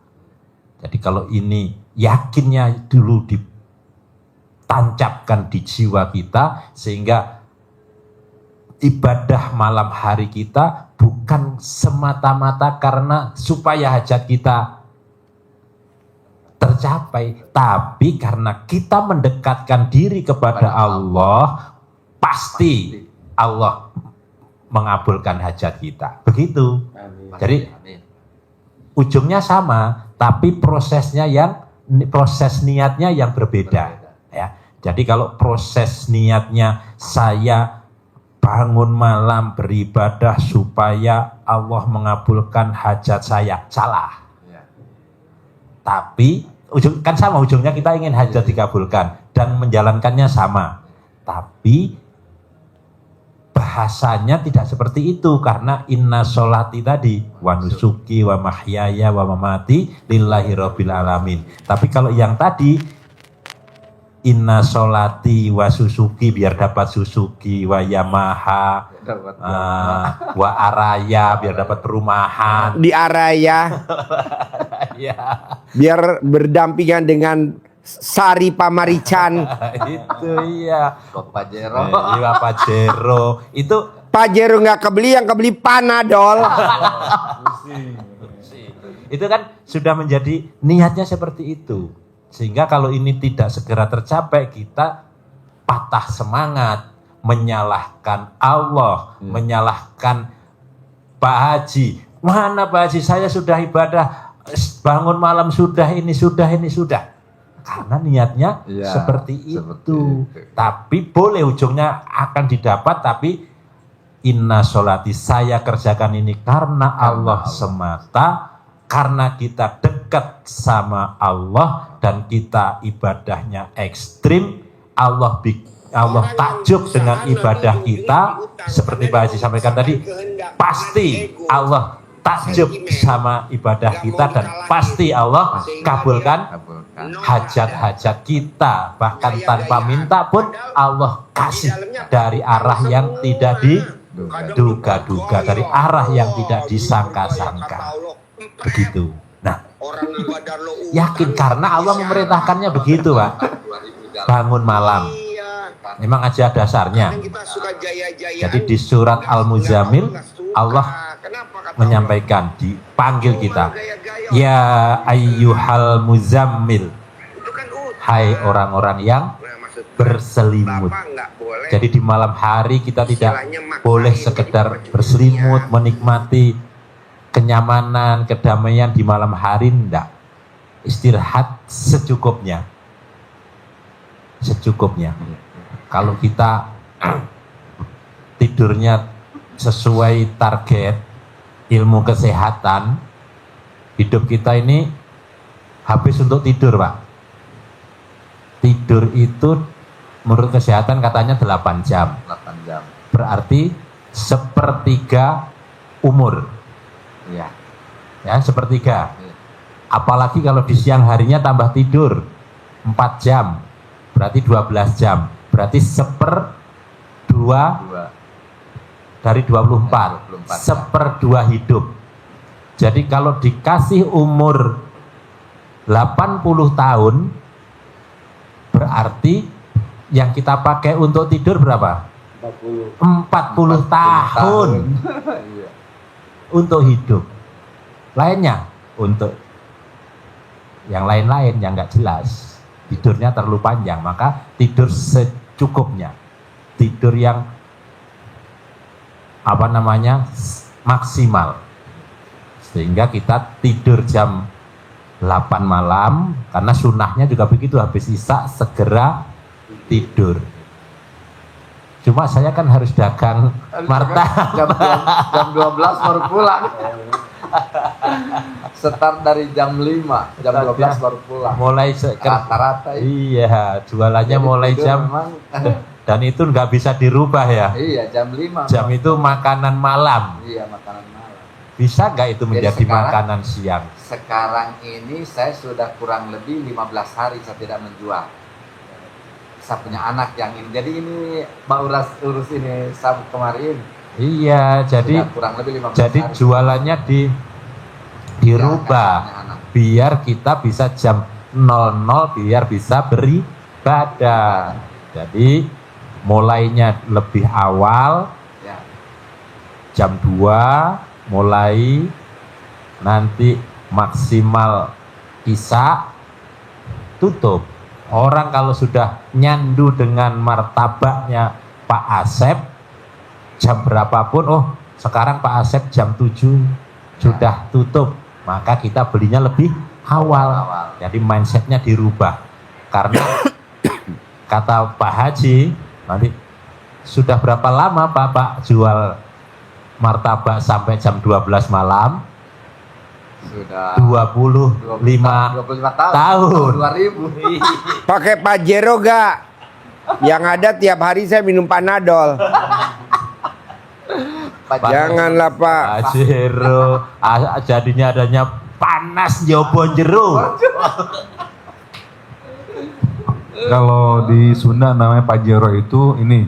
Jadi kalau ini yakinnya dulu ditancapkan di jiwa kita sehingga ibadah malam hari kita bukan semata-mata karena supaya hajat kita tercapai, tapi karena kita mendekatkan diri kepada Allah, pasti Allah mengabulkan hajat kita. Begitu. Jadi ujungnya sama, tapi proses niatnya yang berbeda. Ya. Jadi kalau proses niatnya saya bangun malam beribadah supaya Allah mengabulkan hajat saya, salah. Tapi kan sama ujungnya kita ingin hajat dikabulkan dan menjalankannya sama. Tapi bahasanya tidak seperti itu karena inna sholati tadi wa nusuki wa mahyaya wa mamati lillahi rabbil alamin. Tapi kalau yang tadi inna sholati wa susuki biar dapat Suzuki wa Yamaha wa Araya biar dapat perumahan Di Araya ya biar berdampingan dengan Sari Pamarican. itu iya Pajero. iya Pajero itu Pajero nggak kebeli, yang kebeli Panadol. itu kan sudah menjadi niatnya seperti itu sehingga kalau ini tidak segera tercapai kita patah semangat menyalahkan Allah menyalahkan Pak Haji. Mana Pak Haji, saya sudah ibadah bangun malam sudah karena niatnya Ya, seperti seperti itu. itu. Tapi boleh ujungnya akan didapat, tapi inna sholati saya kerjakan ini karena Allah semata, karena kita dekat sama Allah dan kita ibadahnya ekstrim. Allah takjub dengan ibadah kita seperti Pak Haji sampaikan tadi, pasti Allah takjub sama ibadah kita dan pasti Allah kabulkan hajat-hajat kita, bahkan tanpa minta pun Allah kasih dari arah yang tidak diduga-duga, dari arah yang tidak disangka-sangka. Begitu. Nah, yakin karena Allah memerintahkannya begitu, Pak. Bangun malam. Memang aja dasarnya. Jadi di surat Al-Muzammil Allah menyampaikan, dipanggil kita, ya ayyuhal muzammil, hai orang-orang yang berselimut. Jadi di malam hari kita tidak boleh sekedar berselimut menikmati kenyamanan, kedamaian di malam hari, enggak. Istirahat secukupnya. Kalau kita tidurnya sesuai target ilmu kesehatan, hidup kita ini habis untuk tidur, Pak. Tidur itu menurut kesehatan katanya 8 jam. 8 jam. Berarti sepertiga umur. Iya. Ya, sepertiga. Apalagi kalau di siang harinya tambah tidur 4 jam. Berarti 12 jam. Berarti 1/2 dari 24. 1/2 hidup. Jadi kalau dikasih umur 80 tahun, berarti yang kita pakai untuk tidur berapa? 40 tahun. Untuk hidup. Lainnya untuk yang lain-lain yang nggak jelas. Tidurnya terlalu panjang, maka tidur secukupnya. Tidur yang maksimal. Sehingga kita tidur jam 8 malam, karena sunnahnya juga begitu, habis isya segera tidur. Cuma saya kan harus dagang martabak. Jam 12 baru pulang. Start dari jam 5, jam 12 baru pulang. Mulai Rata-rata iya, jualannya Jadi mulai tidur jam memang, dan itu nggak bisa dirubah ya. iya jam 5. Jam itu makanan malam. Iya makanan malam. Bisa nggak itu menjadi sekarang- makanan siang? Sekarang ini saya sudah kurang lebih 15 hari saya tidak menjual. Saya punya anak yang ini. Jadi ini Mbak urus ini sama kemarin. Iya, jadi Sudah kurang lebih 15 jadi hari. jualannya dirubah Ya, anak. biar kita bisa jam 00 biar bisa beribadah. Jadi mulainya lebih awal Ya. jam 2 mulai, nanti maksimal isya tutup. Orang kalau sudah nyandu dengan martabaknya Pak Asep jam berapapun, oh sekarang Pak Asep jam 7 sudah tutup, maka kita belinya lebih awal. Jadi mindsetnya dirubah. Karena kata Pak Haji, nanti sudah berapa lama Bapak jual martabak sampai jam 12 malam? Sudah 25 tahun. tahun. 2000. Pakai Pajero gak? Yang ada tiap hari saya minum Panadol. Janganlah Pak. Pajero, jadinya adanya panas jobon jero. Kalau di Sunda namanya Pajero itu ini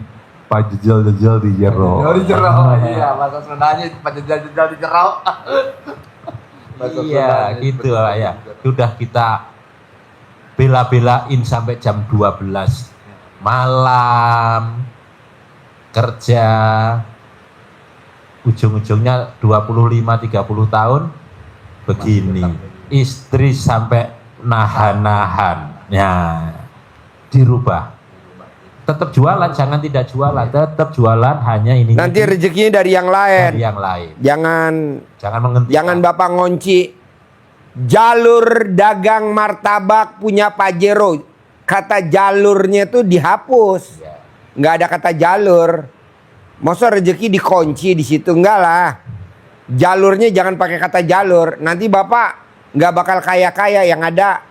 pajejel-jejel di jero. Di jero. Iya, bahasa Sundanya pajejal-jejal di jero. Bahasa Iya, Sundanya gitu betul, ya. betul. Sudah kita bela-belain sampai jam 12 malam kerja, ujung-ujungnya 25-30 tahun begini. Istri sampai nahan-nahan. Ya, dirubah. Tetap jualan, jangan tidak jualan, tetap jualan, hanya ini Nanti rezekinya dari yang lain. dari yang lain. Jangan Jangan menghentikan. Bapak ngunci jalur dagang martabak punya Pajero. Kata jalurnya tuh dihapus. Ya. Nggak ada kata jalur. Masa rezeki dikunci di situ? Enggak lah. Jalurnya jangan pakai kata jalur. Nanti Bapak nggak bakal kaya-kaya, yang ada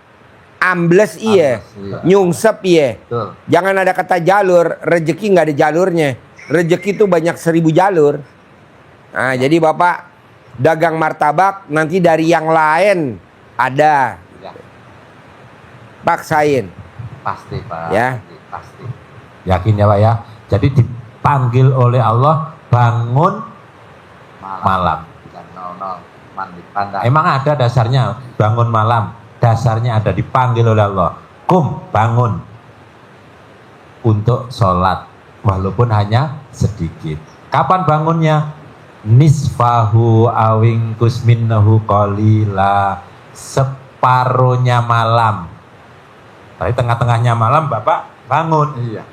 ambles iya, Ambles, iya. nyungsep iya. Betul. Jangan ada kata jalur, rezeki nggak ada jalurnya. Rezeki itu banyak 1000 jalur. Nah, jadi Bapak dagang martabak nanti dari yang lain ada. Ya, Paksain. pasti Pak. Ya. Pasti. Yakin ya Pak ya. Jadi dipanggil oleh Allah bangun malam. Jam 00 mandi pandang. Emang ada dasarnya bangun malam. Dasarnya ada dipanggil oleh Allah. Kum, bangun untuk sholat walaupun hanya sedikit. Kapan bangunnya? Nisfahu awing kusminnahu qalila, separuhnya malam. Tapi tengah-tengahnya malam Bapak bangun, Iya.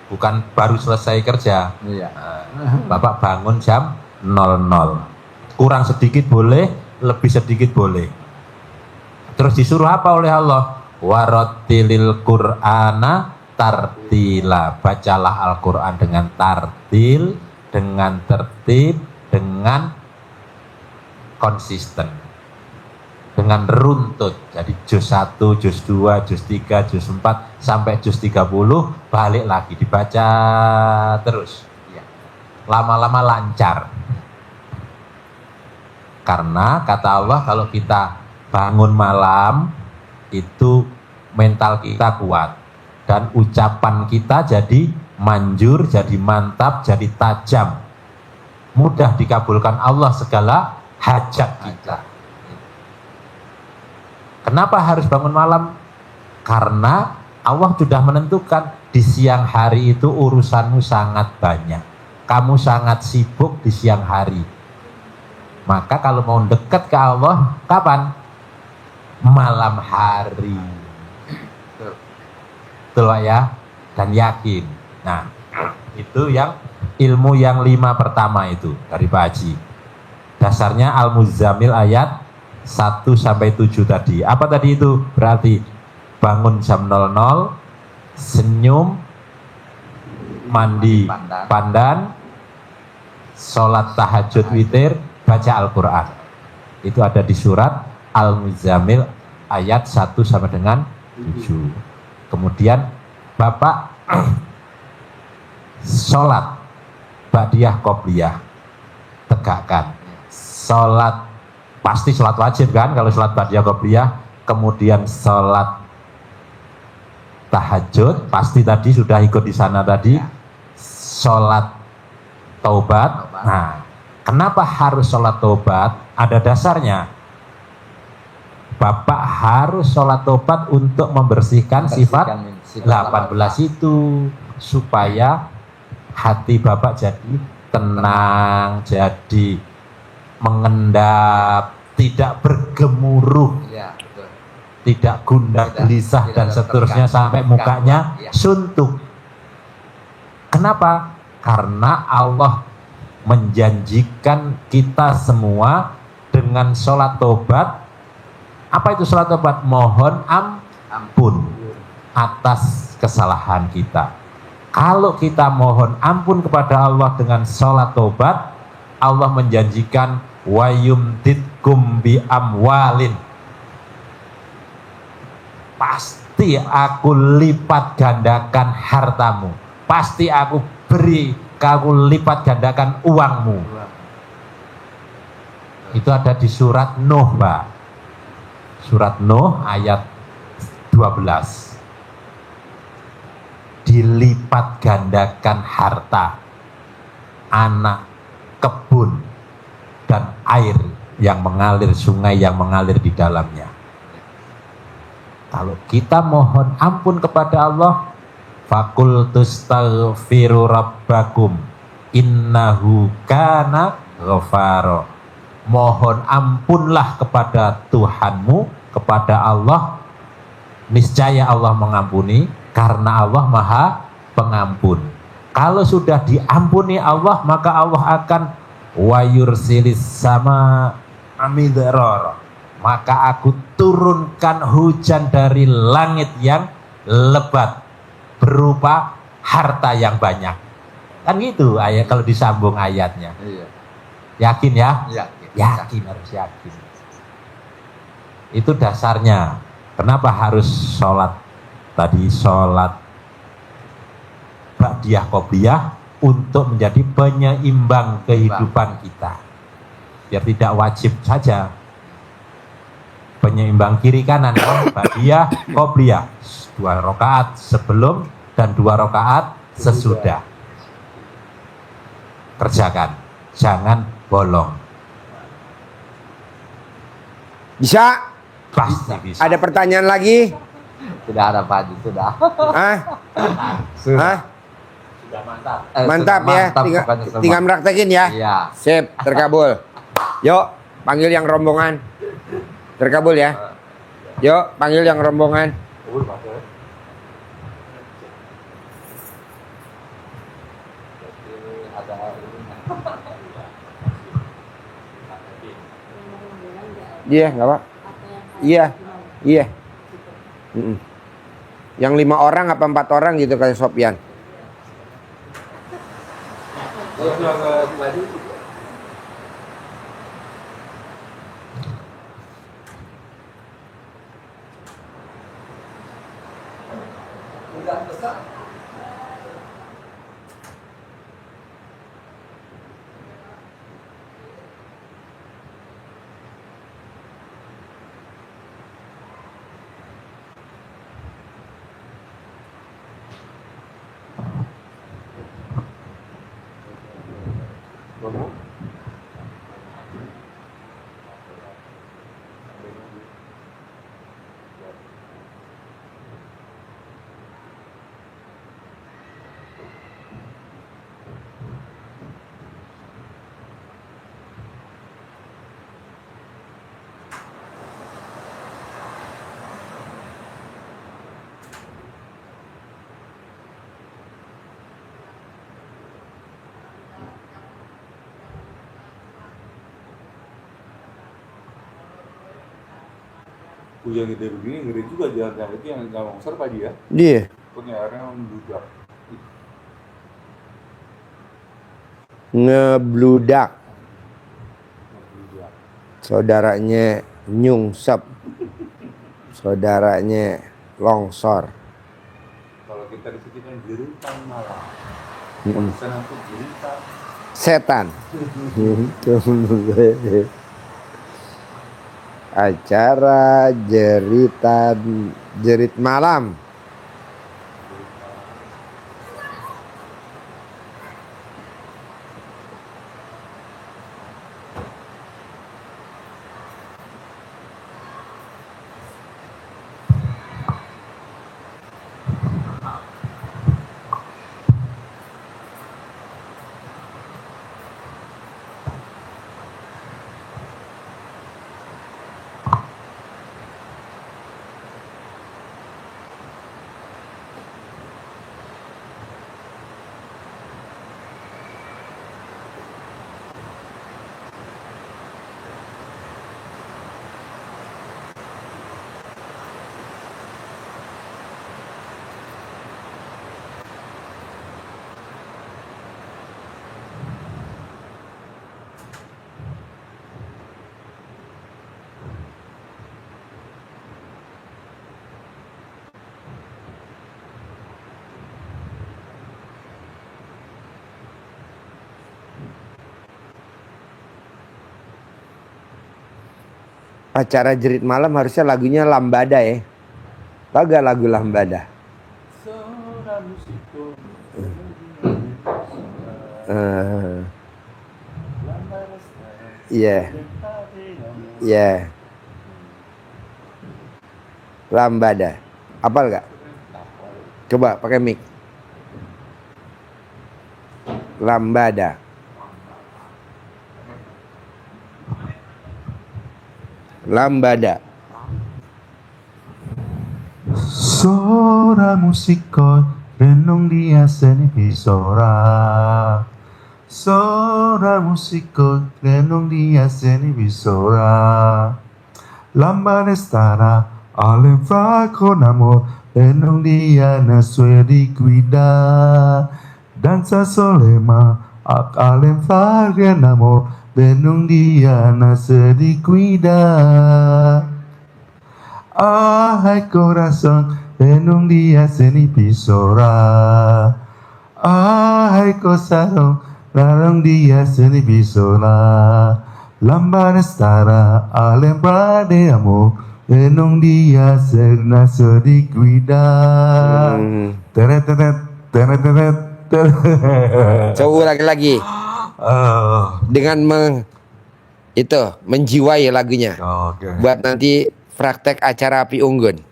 bukan baru selesai kerja. Iya. Bapak bangun jam 00. Kurang sedikit boleh, lebih sedikit boleh. Terus disuruh apa oleh Allah? Warattilil Qur'ana tartila. Bacalah Al-Qur'an dengan tartil, dengan tertib, dengan konsisten, dengan runtut. Jadi juz 1, juz 2, juz 3, juz 4 sampai juz 30 balik lagi dibaca terus. Iya. Lama-lama lancar. Karena kata Allah kalau kita bangun malam itu mental kita kuat dan ucapan kita jadi manjur, jadi mantap, jadi tajam. Mudah dikabulkan Allah segala hajat kita. Kenapa harus bangun malam? Karena Allah sudah menentukan di siang hari itu urusanmu sangat banyak. Kamu sangat sibuk di siang hari. Maka kalau mau dekat ke Allah, kapan? Malam hari. Betul Pak ya? Dan yakin. Nah, itu yang ilmu yang 5 pertama itu dari Pak Haji. Dasarnya Al-Muzammil ayat 1 sampai 7 tadi. Apa tadi itu? Berarti bangun jam 00, senyum, mandi Pandan. pandan, sholat tahajud witir, baca Al-Quran. Itu ada di surat Al-Muzammil ayat 1 sampai dengan 7. Kemudian Bapak sholat ba'diyah qobliyah tegakkan. Sholat pasti sholat wajib kan kalau sholat ba'diyah qobliyah. Kemudian sholat tahajud pasti tadi sudah ikut di sana tadi. Sholat taubat. Nah, kenapa harus sholat taubat? Ada dasarnya. Bapak harus sholat taubat untuk membersihkan sifat 18 itu supaya hati Bapak jadi tenang, jadi mengendap, tidak bergemuruh, Ya, betul. tidak gundah gelisah dan seterusnya sampai mukanya suntuk. Kenapa? Karena Allah menjanjikan kita semua dengan sholat tobat. Apa itu sholat tobat? Mohon ampun atas kesalahan kita. Kalau kita mohon ampun kepada Allah dengan sholat tobat, Allah menjanjikan wa yumditkum bi amwalin. Pasti aku lipat gandakan hartamu. Pasti aku beri, aku lipat gandakan uangmu. Itu ada di surat Nuh, Pak. Surat Nuh ayat 12. Dilipat gandakan harta, anak, kebun, dan air yang mengalir, sungai yang mengalir di dalamnya. Kalau kita mohon ampun kepada Allah, fakultustaghfiru rabbakum innahu kana ghafara. Mohon ampunlah kepada Tuhanmu, kepada Allah, niscaya Allah mengampuni karena Allah Maha Pengampun. Kalau sudah diampuni Allah, maka Allah akan wayursilis sama amidrara. Maka aku turunkan hujan dari langit yang lebat berupa harta yang banyak. Kan gitu ayat kalau disambung ayatnya. Iya. Yakin ya? Yakin. Harus yakin. Itu dasarnya. Kenapa harus sholat tadi, sholat ba'diyah qobliyah untuk menjadi penyeimbang kehidupan kita. Biar tidak wajib saja. Penyeimbang kiri kanan, ba'diyah qobliyah. 2 rakaat sebelum dan 2 rakaat sesudah. Kerjakan, jangan bolong. Bisa? Pasti bisa. Ada pertanyaan lagi? Tidak ada Pak Haji, sudah. Hah? Hah? Sudah mantap. Mantap Sudah ya. mantap pokoknya semua. Tinggal praktekin ya. Iya. Sip, terkabul. Yuk, panggil yang rombongan. Terkabul ya. Yuk, panggil yang rombongan. Iya, nggak Pak? Iya, iya. Yang 5 orang apa 4 orang gitu kayak Sopyan. Hujan gede begini ngeri juga jalan itu yang nggak longsor Pak Haji ya. Iya. Punya airnya membludak. Ngebludak. saudaranya nyungsep, saudaranya longsor. Kalau kita di sini kan jeritan malah. Mm-mm. Di sana tuh jeritan. Setan. Acara jerit malam. Acara jerit malam harusnya lagunya Lambada ya. Tahu gak lagu Lambada? Iya. Iya. Lambada. Apal gak? Coba pakai mic. Lambada. Lambada. Sora musiko renung dia seni bisora. Sora musiko renung dia seni bisora. Lambada stara alem fraco namo renung dia nasue di guida. Danza solema ak alem fraga namo renung dia nasue di guida. Ay corazón, renung dia seni pisora. Ay cosaro, renung dia seni pisora. Lambada stara alembra de amor, renung dia serna sedi guida. Teret teret teret teret teret. Coba lagi. Dengan menjiwai lagunya. Oke. Buat nanti praktek acara api unggun.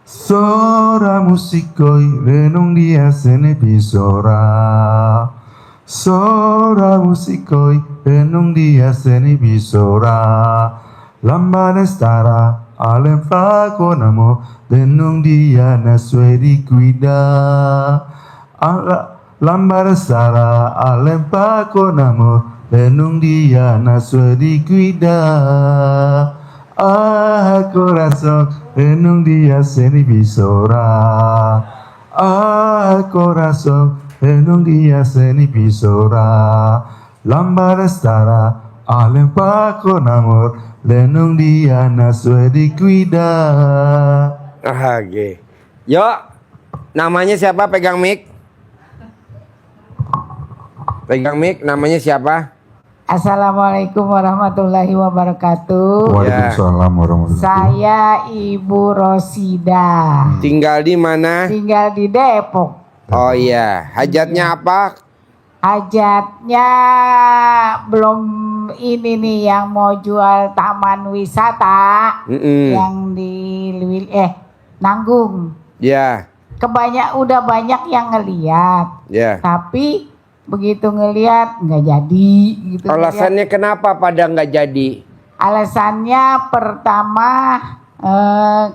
Sora musikoi renung dia seni pisora. Sora musikoi renung dia seni pisora. Lambada stara alem fraco namo renung dia nasue di guida. Lambada stara alem fraco namo renung dia nasue di guida. Ah corazón renung dia seni pisora. Ah corazón renung dia seni pisora. Lambada stara alem fraco namo renung dia nasue di guida. Oke. Yuk, namanya siapa? Pegang mic. Pegang mic, namanya siapa? Assalamualaikum warahmatullahi wabarakatuh. Waalaikumsalam warahmatullahi wabarakatuh. Saya Ibu Rosida. Tinggal di mana? Tinggal di Depok. Oh iya, hajatnya apa? Hajatnya belum ini nih yang mau jual taman wisata yang di Nanggung. Ya, Udah banyak yang ngeliat. ya. Tapi begitu ngeliat nggak jadi gitu. Alasannya kenapa pada nggak jadi? Alasannya pertama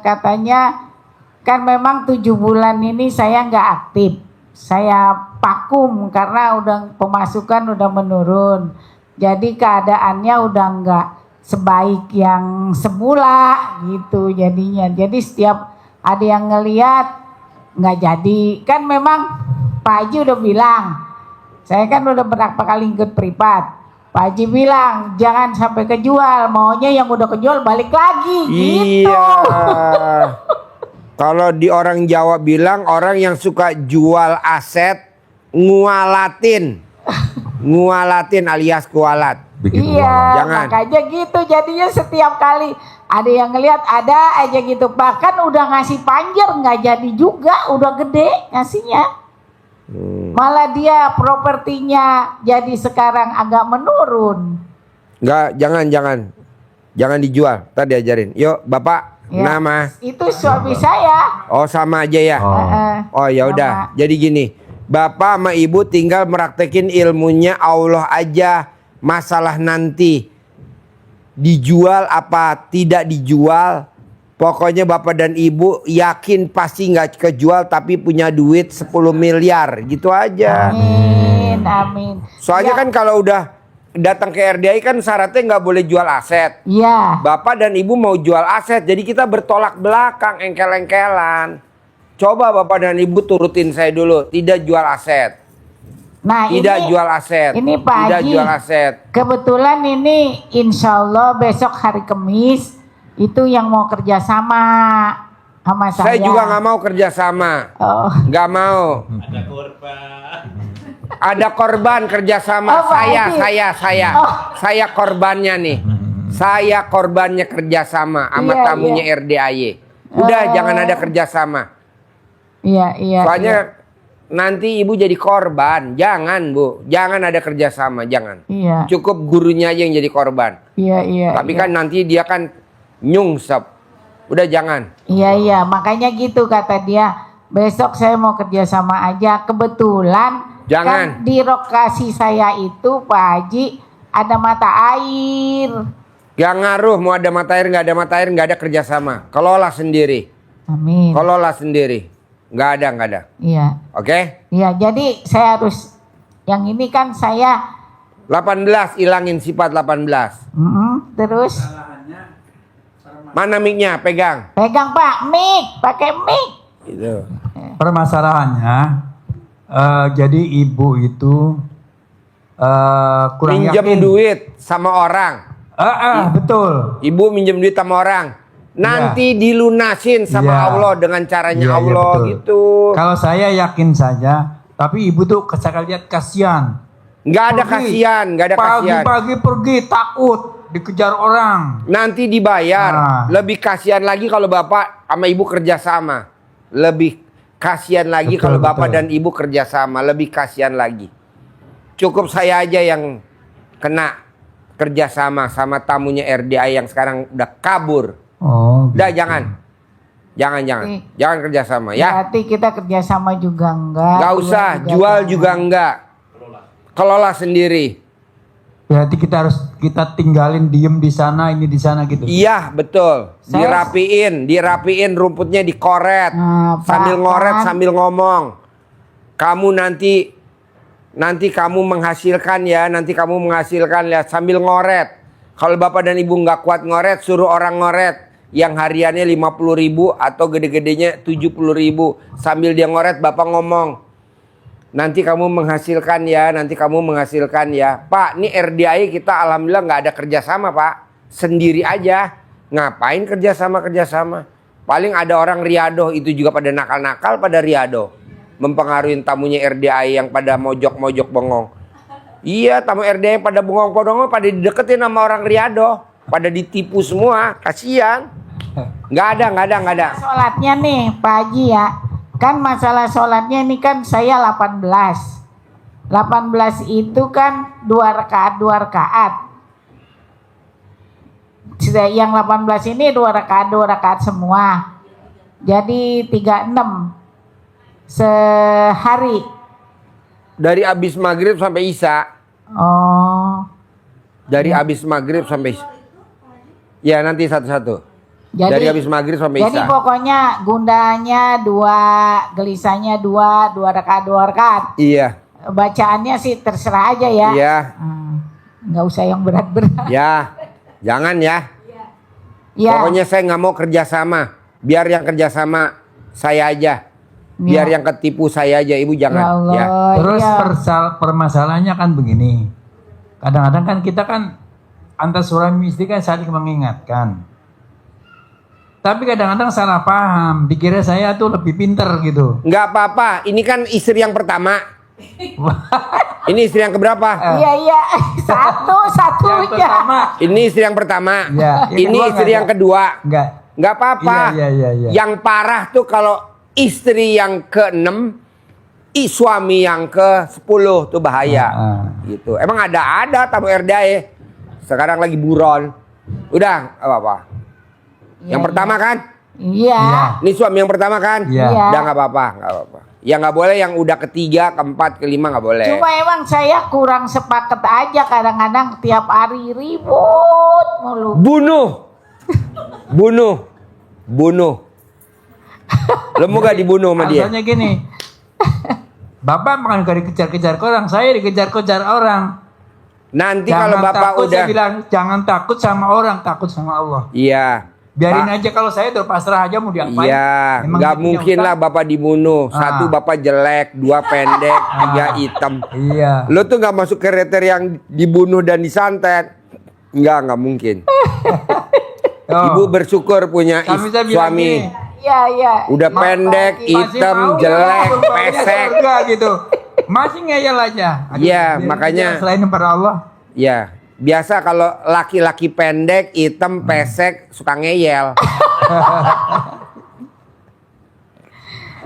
katanya kan memang 7 bulan ini saya nggak aktif, saya vakum karena udah pemasukan udah menurun, jadi keadaannya udah nggak sebaik yang semula gitu jadinya. Jadi setiap ada yang ngeliat nggak jadi, kan memang Pak Haji udah bilang, saya kan udah berapa kali ikut privat. Pak Haji bilang jangan sampai kejual, maunya yang udah kejual balik lagi gitu. Iya. Kalau di orang Jawa bilang orang yang suka jual aset ngualatin. Ngualatin alias kualat. Bikin Iya, uang. Jangan. makanya gitu jadinya setiap kali ada yang ngelihat ada aja gitu. Bahkan udah ngasih panjer nggak jadi juga, udah gede ngasihnya. Malah dia propertinya jadi sekarang agak menurun. Enggak, jangan dijual. Tadi diajarin. Yuk, Bapak, Ya, nama. itu suami saya. Oh, sama aja ya. Oh, ya udah. Sama. Jadi gini, Bapak sama Ibu tinggal meraktekin ilmunya Allah aja. Masalah nanti dijual apa tidak dijual, pokoknya Bapak dan Ibu yakin pasti nggak kejual tapi punya duit 10 miliar gitu aja. Amin, amin. Soalnya Ya, kan kalau udah datang ke RDI kan syaratnya nggak boleh jual aset. Iya. Bapak dan Ibu mau jual aset, jadi kita bertolak belakang, engkel-engkelan. Coba Bapak dan Ibu turutin saya dulu, tidak jual aset. Nah, Tidak jual aset. ini Pak Tidak Haji, jual aset. kebetulan ini insya Allah besok hari Kamis itu yang mau kerja sama Saya saya. juga nggak mau kerja sama. Oh. Nggak mau. Ada korban kerjasama. Oh, Pak Haji. Oh. Saya korbannya nih. Saya korbannya kerjasama sama Iya, tamunya RDAY. Udah jangan ada kerjasama. Iya, iya. Soalnya nanti ibu jadi korban. Jangan Bu, jangan ada kerjasama, jangan. Iya. Cukup gurunya aja yang jadi korban. Iya, iya. Tapi iya. kan nanti dia kan nyungsep. Udah jangan. Iya, iya. Makanya gitu kata dia. Besok saya mau kerja sama aja. Kebetulan Jangan. kan di lokasi saya itu Pak Haji ada mata air. Gak ngaruh mau ada mata air nggak ada mata air nggak ada kerjasama. Kelola sendiri. Amin. Kelola sendiri. Nggak ada. Iya. Oke? Iya, jadi saya harus yang ini kan saya 18 ilangin sifat 18. terus Mana mic-nya? Pegang. pegang Pak mic, pakai mic. Gitu. Permasalahannya, jadi ibu itu kurang Minjem yakin. duit sama orang. Betul. Ibu minjem duit sama orang. Nanti dilunasin sama Iya. Allah dengan caranya Iya, iya, Allah betul. gitu. Kalau saya yakin saja, tapi ibu tuh saya lihat kasihan. Nggak ada Pergi. kasihan, nggak ada kasihan. Pagi-pagi pergi takut dikejar orang. Nanti dibayar. Nah. Lebih kasihan lagi kalau bapak sama ibu kerjasama. Lebih kasihan lagi Betul, kalau bapak betul. dan ibu kerjasama. Lebih kasihan lagi. Cukup saya aja yang kena kerjasama sama tamunya RDI yang sekarang udah kabur. Oh, Udah gitu. jangan. Jangan kerjasama ya. Berarti kita kerjasama juga enggak. Nggak usah, jual juga enggak. Kelola sendiri. Berarti kita tinggalin diem di sana, ini di sana gitu. Iya betul. Saya- Dirapiin rumputnya dikoret. Nah, Pak, Sambil ngoret kan. sambil ngomong. Kamu nanti kamu menghasilkan ya, sambil ngoret. Kalau bapak dan ibu nggak kuat ngoret, suruh orang ngoret. Yang hariannya 50.000 atau gede-gedenya 70.000. Sambil dia ngoret bapak ngomong. Nanti kamu menghasilkan ya. Pak, ini RDI kita alhamdulillah nggak ada kerjasama Pak. Sendiri aja. Ngapain kerjasama? Paling ada orang riado, itu juga pada nakal-nakal pada riado. Mempengaruhi tamunya RDI yang pada mojok-mojok bengong. Iya, tamu RDI yang pada bengong-bengong pada dideketin sama orang riado. Pada ditipu semua, kasihan. Nggak ada. Sholatnya nih Pak Haji ya. Kan masalah sholatnya ini kan saya 18. 18 itu kan 2 rakaat. Yang 18 ini 2 rakaat semua. Jadi 36 sehari. Dari abis maghrib sampai isya. Oh. Dari abis maghrib sampai isya. Ya nanti satu-satu. Dari habis maghrib sampai Jadi isya. pokoknya gundanya 2, gelisahnya 2 rakaat. Iya. Bacaannya sih terserah aja ya. Iya. Nggak usah yang berat-berat. Ya. Jangan ya. Ya. Pokoknya saya nggak mau kerjasama. Biar yang kerjasama saya aja. Biar Ya. yang ketipu saya aja. Ibu Ya jangan. Allah. Ya. Terus iya. permasalahannya kan begini. Kadang-kadang kan kita kan antar suami istri kan saling mengingatkan. Tapi kadang-kadang salah paham, dikira saya tuh lebih pinter gitu. Nggak apa-apa, ini kan istri yang pertama. Ini istri yang keberapa? Iya, Yang satunya. pertama, Ini istri yang pertama. Ya, yang Ini kedua istri nggak yang ada. kedua. enggak. Nggak apa-apa. Iya. Yang parah tuh kalau istri yang ke-6, suami yang ke-10 tuh bahaya. Gitu. Emang ada tamu RDA. Sekarang lagi buron. Udah, nggak apa-apa. Yang pertama kan? Iya. Ini suami yang pertama kan? Iya. Udah nggak apa-apa. Yang nggak boleh yang udah ketiga, keempat, kelima nggak boleh. Cuma emang saya kurang sepaket aja, kadang-kadang tiap hari ribut mulu. Bunuh. Lo mau gak dibunuh sama dia? Alasannya gini. Bapak makan gak dikejar-kejar orang, saya dikejar-kejar orang. Nanti kalau bapak takut, udah, saya bilang jangan takut sama orang, takut sama Allah. iya, Biarin Pak. aja, kalau saya udah pasrah aja mau diapain. Iya, Emang nggak dia punya mungkin utang? lah bapak dibunuh. Satu bapak jelek, dua pendek, tiga hitam. Iya. Lo tuh nggak masuk kriteria yang dibunuh dan disantet. Nggak mungkin. Oh. Ibu bersyukur punya Kami saya bilang suami. gini, Iya. Udah pendek, masih hitam, mau jelek, nggak surganya pesek. surga gitu. Masih ngeyel aja. Iya, biarin makanya- aja, selain kepada Allah. Ya, biasa kalau laki-laki pendek, hitam, pesek, suka ngeyel.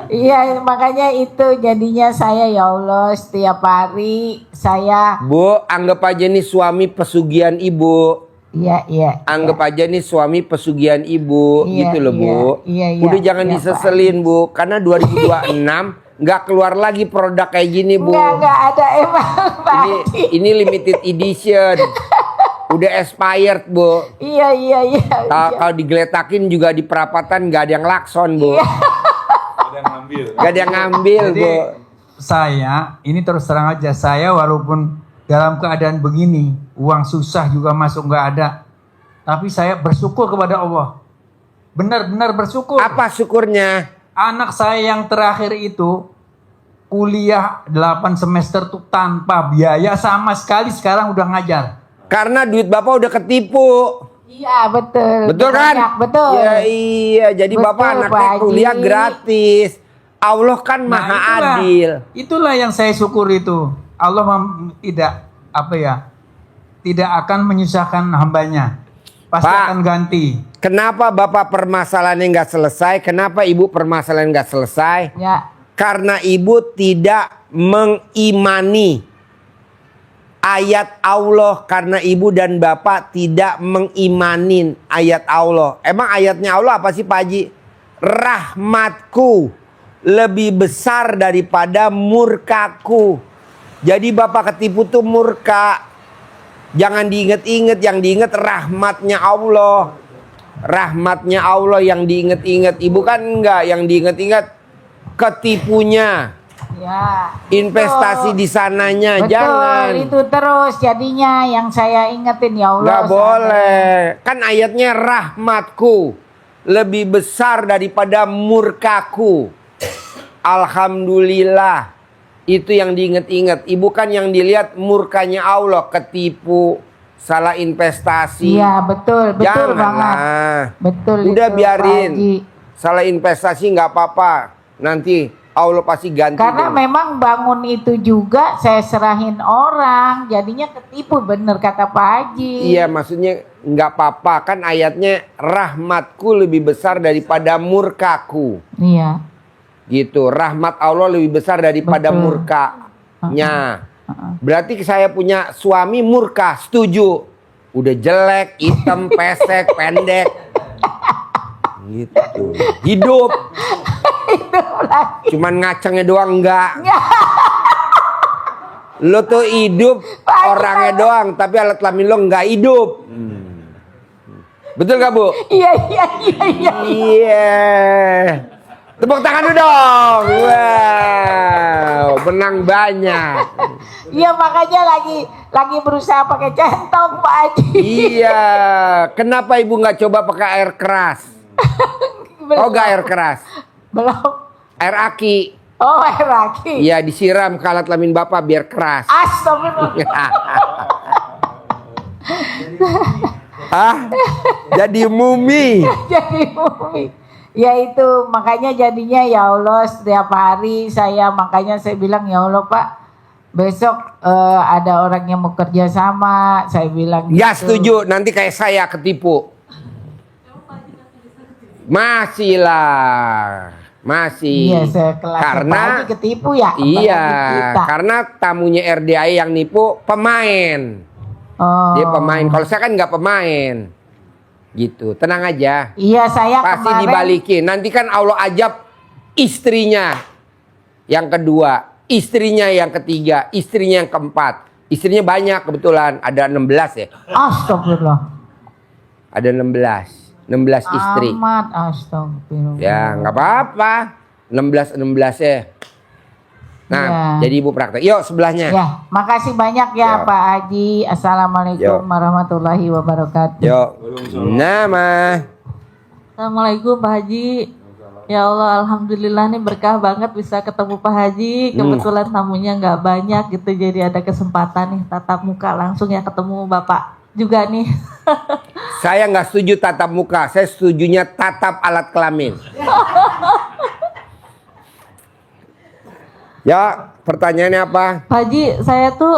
Iya, makanya itu jadinya saya, ya Allah, setiap hari saya Bu, anggap aja nih suami pesugihan ibu. iya. Anggap aja nih suami pesugihan ibu. Iya, Gitu loh, Bu. iya, Udah jangan iya, diseselin, Bu. Karena 2026 nggak keluar lagi produk kayak gini, Bu. Enggak ada emang Pak Ini, Haji. ini limited edition. Udah expired, Bu. Iya. Kalau digeletakin juga di perapatan nggak ada yang lakson, Bu. Iya. Nggak ada yang ngambil, Jadi Bu. saya ini terus terang aja, saya walaupun dalam keadaan begini, uang susah juga masuk nggak ada, tapi saya bersyukur kepada Allah. Benar-benar bersyukur. Apa syukurnya? Anak saya yang terakhir itu kuliah 8 semester tuh tanpa biaya sama sekali, sekarang udah ngajar. Karena duit Bapak udah ketipu. Iya, betul. Betul kan? Banyak, betul. Ya, iya, jadi Betul, Bapak anaknya Pak Haji. kuliah gratis. Allah kan Nah, maha itulah- adil. Itulah yang saya syukur itu. Allah tidak akan menyusahkan hambanya. Pasti Pak. akan ganti. Kenapa Bapak permasalahannya nggak selesai? Kenapa Ibu permasalahan nggak selesai? Ya. Karena Ibu tidak mengimani ayat Allah. Karena Ibu dan Bapak tidak mengimanin ayat Allah. Emang ayatnya Allah apa sih, Pak Haji? Rahmatku lebih besar daripada murkaku. Jadi Bapak ketipu tuh murka. Jangan diinget-inget, yang diinget rahmatnya Allah. Rahmatnya Allah yang diinget-inget. Ibu kan enggak, yang diinget-inget ketipunya. Ya. Investasi Itu. di sananya, Betul, jangan. itu terus jadinya yang saya ingetin, ya Allah. Nggak boleh. Kan ayatnya rahmatku lebih besar daripada murkaku. Alhamdulillah. Itu yang diinget-inget. Ibu kan yang dilihat murkanya Allah, ketipu, salah investasi. Iya, betul banget. Janganlah. Betul. Udah itu, biarin. Pak Haji. Salah investasi nggak apa-apa. Nanti Allah pasti ganti. Karena deh. memang bangun itu juga saya serahin orang, jadinya ketipu, bener kata Pak Haji. Iya, maksudnya nggak apa-apa. Kan ayatnya rahmatku lebih besar daripada murkaku. Iya. Gitu. Rahmat Allah lebih besar daripada Betul. murkanya. Berarti saya punya suami murka, setuju. Udah jelek, hitam, pesek, pendek. Gitu. Hidup. Cuman ngacengnya doang enggak. Lo tuh hidup orangnya doang, tapi alat kelamin lo enggak hidup. Betul gak, Bu? Iya. Iya. Tepuk tangan dulu dong. Wow, menang banyak. Iya, makanya lagi berusaha pakai centong Pak Haji. Iya. Kenapa Ibu nggak coba pakai air keras? Oh, nggak air keras. Belum. Air aki. Oh, air lagi. Iya, disiram ke alat kelamin Bapak biar keras. Astagfirullah. Jadi mumi. Jadi mumi. Ya itu makanya jadinya ya Allah setiap hari makanya saya bilang ya Allah Pak besok ada orang yang mau kerja sama saya bilang Ya gitu. setuju, nanti kayak saya ketipu. Masih lah. Masih. Iya saya kelas Karena Pak Haji ketipu ya. iya, apalagi kita. karena tamunya RDI yang nipu pemain. Oh. Dia pemain. Kalau saya kan nggak pemain. Gitu. Tenang aja. Iya saya Pasti kemarin dibalikin. Nanti kan Allah ajab istrinya yang kedua, istrinya yang ketiga, istrinya yang keempat. Istrinya banyak kebetulan, ada 16 ya. astagfirullah. Ada 16 istri. Amat astagfirullah. Ya, nggak apa-apa. 16 ya. Nah, Ya. jadi ibu praktek. Yuk sebelahnya. Ya, makasih banyak Ya. ya Pak Haji. Assalamualaikum Ya. warahmatullahi wabarakatuh. Yuk. Nama. Assalamualaikum Pak Haji. Ya Allah, alhamdulillah nih berkah banget bisa ketemu Pak Haji. Kebetulan tamunya nggak banyak gitu, jadi ada kesempatan nih tatap muka langsung ya ketemu Bapak juga nih. Saya nggak setuju tatap muka. Saya setujunya tatap alat kelamin. Ya, pertanyaannya apa? Pak Haji, saya tuh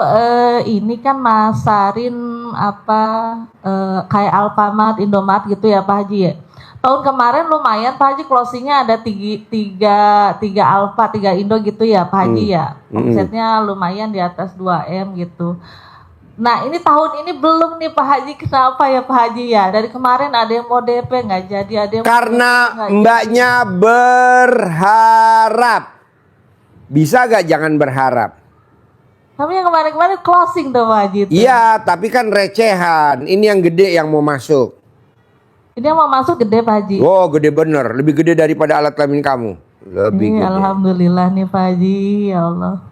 ini kan masarin kayak Alfamart, Indomart gitu ya Pak Haji ya. Tahun kemarin lumayan Pak Haji closingnya ada tiga Alfa, 3 Indo gitu ya Pak Haji ya. Omsetnya lumayan di atas 2M gitu. Nah ini tahun ini belum nih Pak Haji, kenapa ya Pak Haji ya? Dari kemarin ada yang mau DP nggak jadi, ada yang mau Karena DP nggak mbaknya berharap. Bisa gak jangan berharap? jadi. Tapi yang kemarin-kemarin closing tuh Pak Haji. Iya, tapi kan recehan. Ini yang gede yang mau masuk. Ini yang mau masuk gede Pak Haji. Oh, gede bener. Lebih gede daripada alat kelamin kamu. Lebih gede. Alhamdulillah nih Pak Haji, ya Allah.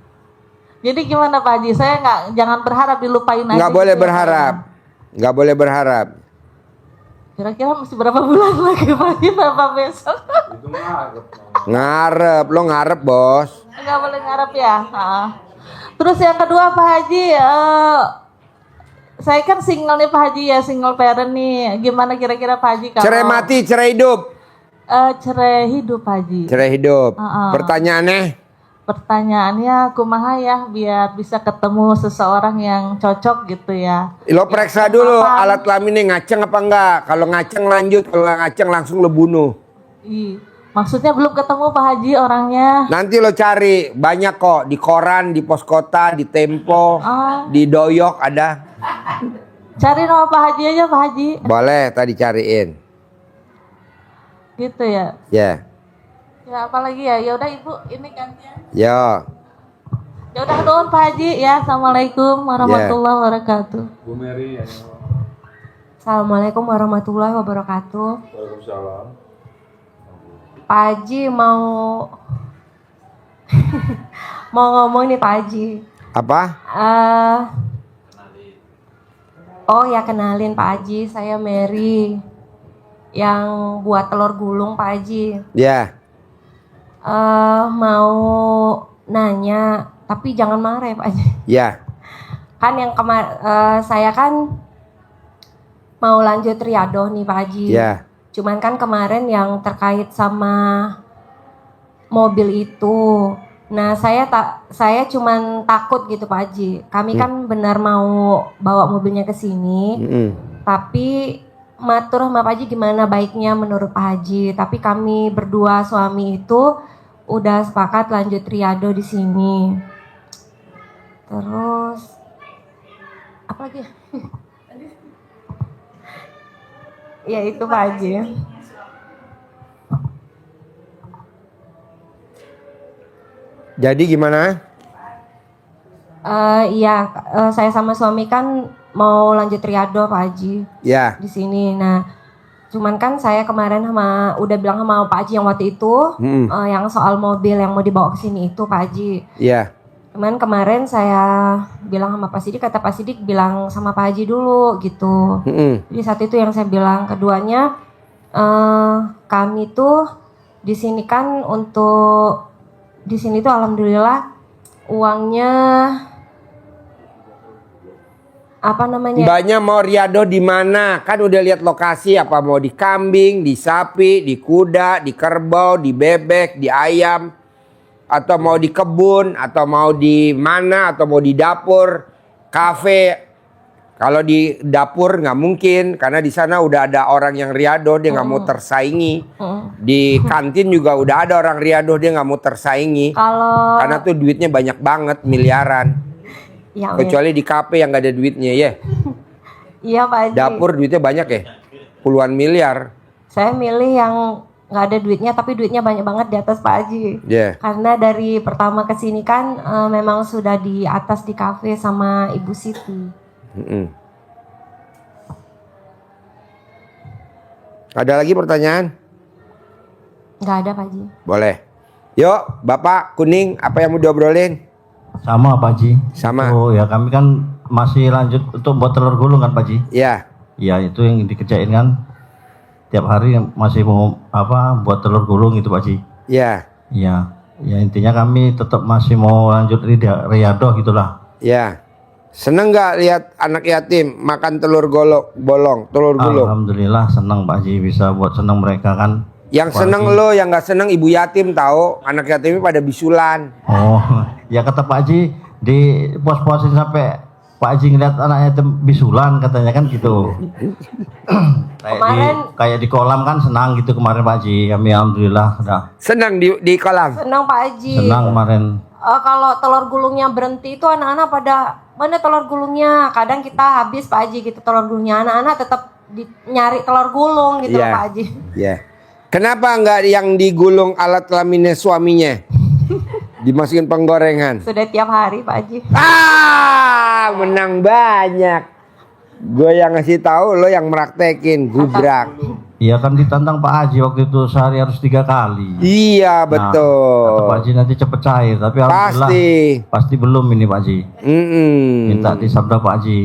Jadi gimana Pak Haji? Saya jangan berharap dilupain aja. Nggak boleh gitu ya, berharap. Nggak boleh berharap. Kira-kira mesti berapa bulan lagi Pak Haji? Berapa besok? Ngarep. Lo ngarep, bos. Nggak boleh ngarep ya. Terus yang kedua Pak Haji, saya kan single nih Pak Haji ya, single parent nih. Gimana kira-kira Pak Haji kalau Cerai mati, cerai hidup. cerai hidup Pak Haji? Cerai hidup. Heeh. Pertanyaannya kumaha ya biar bisa ketemu seseorang yang cocok gitu ya. Lo periksa dulu alat kelaminnya ngaceng apa enggak. Kalau ngaceng lanjut, kalau nggak ngaceng langsung lo bunuh. Maksudnya belum ketemu Pak Haji orangnya. Nanti lo cari, banyak kok di koran, di pos kota, di Tempo, di Doyok ada. Cari nama Pak Haji aja Pak Haji. Boleh, tadi cariin. Gitu ya. Ya, Ya apalagi ya. Ya udah Ibu, ini gantian. yo. Ya udah nuhun Pak Haji ya. Assalamualaikum warahmatullahi wabarakatuh. Bu Mary ya. Assalamualaikum warahmatullahi wabarakatuh. Waalaikumsalam. Pak Haji mau mau ngomong nih Pak Haji. Apa? Oh ya kenalin Pak Haji, saya Mary yang buat telur gulung Pak Haji. Ya, Mau nanya, tapi jangan marah ya Pak Haji. ya. Kan yang saya kan mau lanjut riadoh nih Pak Haji. Ya. Cuman kan kemarin yang terkait sama mobil itu. Nah, saya cuman takut gitu Pak Haji. Kami kan benar mau bawa mobilnya ke sini. Tapi matur sama Pak Haji gimana baiknya menurut Pak Haji. Tapi kami berdua suami itu udah sepakat lanjut riado di sini. Terus apa lagi? Ya itu Pak Haji. Jadi gimana? Iya, saya sama suami kan mau lanjut riado Pak Haji Ya. di sini. Nah, cuman kan saya kemarin udah bilang sama Pak Haji yang waktu itu, yang soal mobil yang mau dibawa ke sini itu Pak Haji. Ya. Cuman kemarin saya bilang sama Pak Sidik, kata Pak Sidik bilang sama Pak Haji dulu gitu. Jadi saat itu yang saya bilang. Keduanya, kami tuh di sini kan untuk di sini tuh alhamdulillah uangnya apa namanya? Mbaknya mau riadoh di mana? Kan udah lihat lokasi, apa mau di kambing, di sapi, di kuda, di kerbau, di bebek, di ayam, atau mau di kebun, atau mau di mana, atau mau di dapur, kafe. Kalau di dapur nggak mungkin, karena di sana udah ada orang yang riadoh, dia nggak mau tersaingi. Di kantin juga udah ada orang riadoh, dia nggak mau tersaingi. Kalau Karena tuh duitnya banyak banget, miliaran. ya, Kecuali di kafe yang nggak ada duitnya ya. iya Pak Haji. Dapur duitnya banyak ya, puluhan miliar. Saya milih yang nggak ada duitnya tapi duitnya banyak banget di atas Pak Haji. Ya. Karena dari pertama ke sini kan memang sudah di atas di kafe sama Ibu Siti. Ada lagi pertanyaan? Nggak ada Pak Haji. Boleh. Yuk, Bapak Kuning, apa yang mau diobrolin? Sama Pak Haji. Sama. Oh ya, kami kan masih lanjut untuk buat telur gulung kan Pak Haji. Ya. Ya itu yang dikerjain kan tiap hari masih mau apa buat telur gulung itu Pak Haji. Ya. Ya, ya intinya kami tetap masih mau lanjut riadoh gitulah. Ya. Seneng nggak lihat anak yatim makan telur bolong, telur gulung? Alhamdulillah senang Pak Haji bisa buat senang mereka kan. Yang seneng lo, yang nggak seneng ibu yatim tahu. Anak yatimnya pada bisulan. Oh, ya kata Pak Haji di pos-posin sampai Pak Haji ngeliat anak yatim bisulan katanya kan gitu. kayak di kolam kan senang gitu kemarin Pak Haji. Kami alhamdulillah sudah. Senang di kolam. Senang Pak Haji. Senang kemarin. Kalau telur gulungnya berhenti itu anak-anak pada mana telur gulungnya? Kadang kita habis Pak Haji gitu telur gulungnya. Anak-anak tetap nyari telur gulung gitu Iya. Pak Haji. Ya. Kenapa nggak yang digulung alat kelaminnya suaminya? Dimasukin penggorengan. Sudah tiap hari Pak Haji. Menang banyak. Gue yang ngasih tahu, lo yang meraktekin, gubrak. Iya kan ditantang Pak Haji waktu itu sehari harus 3 kali. Iya Nah, betul. kata Pak Haji nanti cepet cair, tapi alhamdulillah pasti belum ini Pak Haji. Minta disabda Pak Haji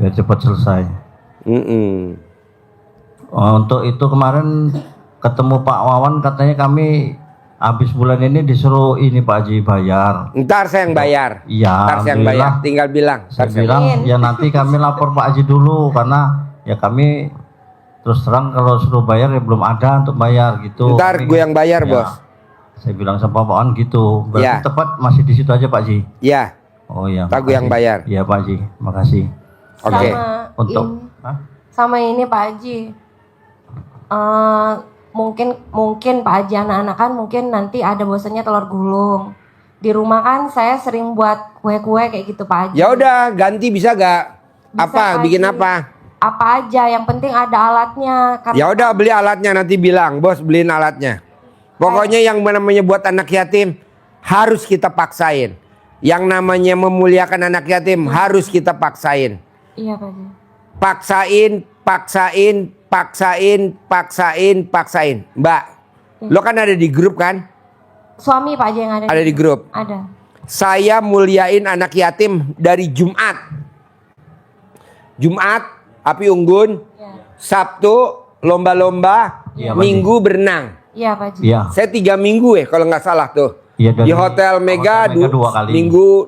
biar cepat selesai. Untuk itu kemarin ketemu Pak Wawan katanya kami habis bulan ini disuruh ini Pak Haji bayar. Ntar saya yang bayar. Iya. Ntar saya yang bayar. Tinggal bilang. Saya bilang ya nanti kami lapor Pak Haji dulu karena ya kami terus terang kalau suruh bayar ya belum ada untuk bayar gitu. Ntar gue yang bayar ya, bos. Saya bilang sama Pak Wawan gitu. Berarti Ya. tepat masih di situ aja Pak Haji. Iya. Oh iya. Ntar gue yang bayar. Iya Pak Haji. Makasih. Oke. Untuk Sama ini Pak Haji. Mungkin Pak Haji anak-anak kan mungkin nanti ada bosannya telur gulung. Di rumah kan saya sering buat kue-kue kayak gitu Pak Haji. Ya udah ganti bisa gak? Bisa, Apa? Pak Bikin Haji. apa? Apa aja yang penting ada alatnya. Ya udah beli alatnya nanti bilang bos beliin alatnya. Pokoknya yang namanya buat anak yatim harus kita paksain. Yang namanya memuliakan anak yatim harus kita paksain. Iya Pak Haji. Paksain. Mbak, lo kan ada di grup kan? Suami Pak Haji yang ada. Ada di grup. Ada. Saya muliain anak yatim dari Jumat, api unggun, Sabtu lomba-lomba, Iya, Pak Minggu berenang. Iya Pak Haji. Iya. Saya 3 minggu kalau nggak salah tuh. Iya, Di Hotel Mega, Hotel Mega 2 kali.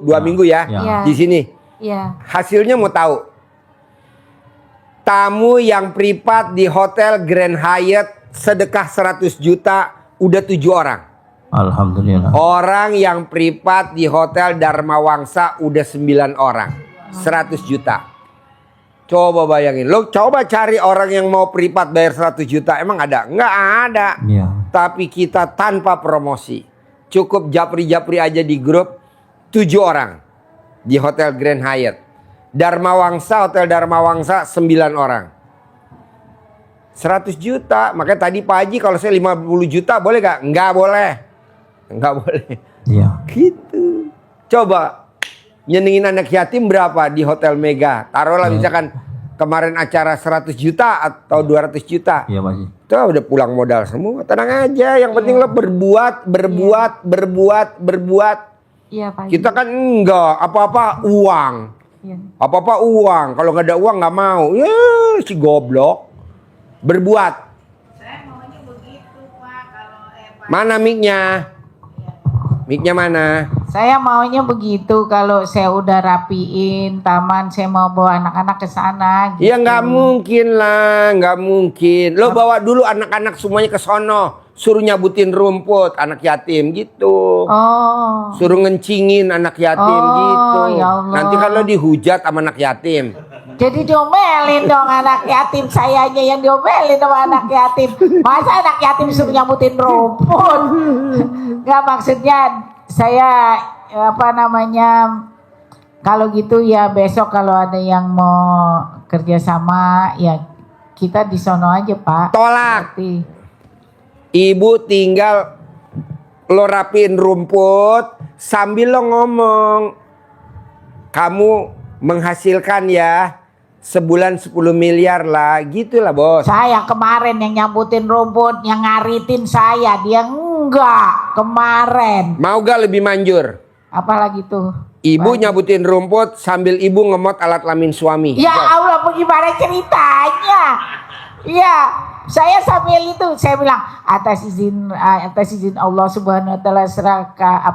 dua minggu ya. Iya. Di sini. Iya. Hasilnya mau tahu. Tamu yang privat di Hotel Grand Hyatt sedekah 100 juta udah 7 orang. Alhamdulillah. Orang yang privat di Hotel Dharma Wangsa udah 9 orang. 100 juta. Coba bayangin. Lo coba cari orang yang mau privat bayar 100 juta. Emang ada? Nggak ada. Iya. Tapi kita tanpa promosi. Cukup japri-japri aja di grup 7 orang. Di Hotel Grand Hyatt. Hotel Dharma Wangsa 9 orang. 100 juta. Makanya tadi Pak Haji kalau saya 50 juta boleh gak? Nggak boleh. Nggak boleh. Iya. Gitu. Coba nyenengin anak yatim berapa di Hotel Mega? Taruhlah misalkan kemarin acara 100 juta atau 200 juta. Iya Pak Haji. Itu udah pulang modal semua. Tenang aja. Yang penting lo berbuat. Iya Pak Haji. Kita kan enggak. Apa-apa uang. Iya. Apa-apa uang. Kalau nggak ada uang nggak mau. Ya si goblok. Berbuat. Saya maunya begitu Pak. Kalau Mana mic-nya? Mic-nya mana? Saya maunya begitu, kalau saya udah rapiin taman, saya mau bawa anak-anak ke sana. Gitu. Ya nggak mungkin lah, nggak mungkin. Lo bawa dulu anak-anak semuanya ke sono, suruh nyabutin rumput anak yatim gitu. Oh. Suruh ngencingin anak yatim gitu. Ya Allah. Nanti kalau dihujat sama anak yatim. Jadi diomelin dong anak yatim, sayanya yang diomelin sama anak yatim. Masa anak yatim suruh nyabutin rumput? Nggak, maksudnya saya kalau gitu ya besok kalau ada yang mau kerjasama ya kita di sono aja Pak. Tolak. Berarti. Ibu tinggal lo rapiin rumput sambil lo ngomong, kamu menghasilkan ya sebulan 10 miliar lah, gitulah bos. Saya kemarin yang nyambutin rumput, yang ngaritin saya, dia enggak kemarin. Mau gak lebih manjur? Apalagi tuh? Ibu nyabutin rumput sambil ibu ngemot alat kelamin suami. Ya Allah, bagaimana ceritanya? Ya, saya sambil itu saya bilang atas izin Allah Subhanahu wa taala seraka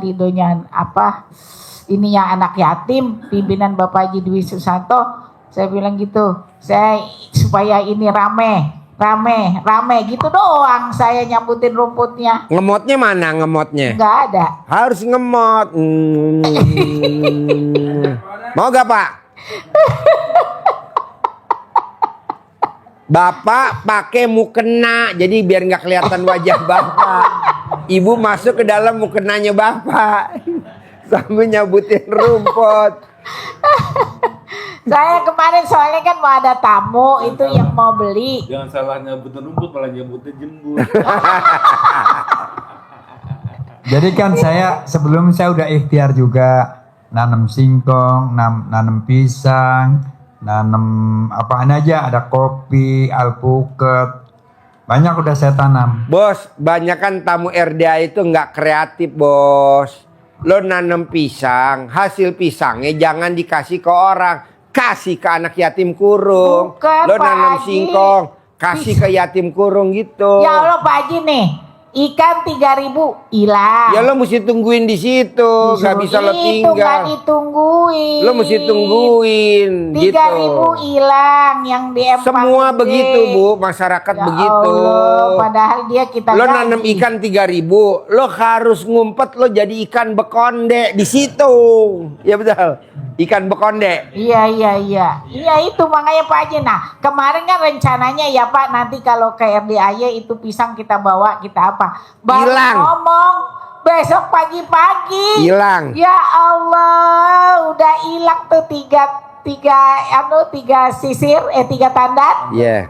ridhonya ininya anak yatim pimpinan Bapak Haji Dwi Susanto. Saya bilang gitu. Saya supaya ini rame gitu doang saya nyambutin rumputnya. Ngemotnya mana ngemotnya? Enggak ada. Harus ngemot. Mau gak Pak? Bapak pakai mukena, jadi biar nggak kelihatan wajah Bapak. Ibu masuk ke dalam mukenanya Bapak sambil nyabutin rumput. Saya kemarin soalnya kan mau ada tamu itu yang mau beli. Jangan salah nyabutin rumput, malah nyabutin jembut. Jadi kan sebelum saya udah ikhtiar juga nanam singkong, nanam pisang, nanam apaan aja, ada kopi, alpukat, banyak udah saya tanam. Bos, banyak kan tamu RDA itu nggak kreatif bos. Lo nanam pisang, hasil pisangnya jangan dikasih ke orang, kasih ke anak yatim kurung. Bukan, Lo Pak nanam Haji. singkong, kasih ke yatim kurung gitu. Ya Allah Pak Haji nih, ikan 3.000 hilang. Ya lo mesti tungguin di situ, nggak bisa lo Itu nggak tinggal. ditungguin. Lo mesti tungguin 3.000 gitu. hilang yang di empang Semua gede. begitu Bu, masyarakat Ya begitu. Allah, padahal dia kita Lo gaji. nanam ikan 3.000, lo harus ngumpet lo jadi ikan bekonde di situ. Ya betul. Ikan bekonde. Iya itu makanya Pak Haji. Nah kemarin kan rencananya ya Pak, nanti kalau ke RDAY itu pisang kita bawa, kita apa? Baru Hilang. ngomong besok pagi-pagi. Hilang. Ya Allah, udah hilang tuh tiga sisir, 3 tandan. Iya.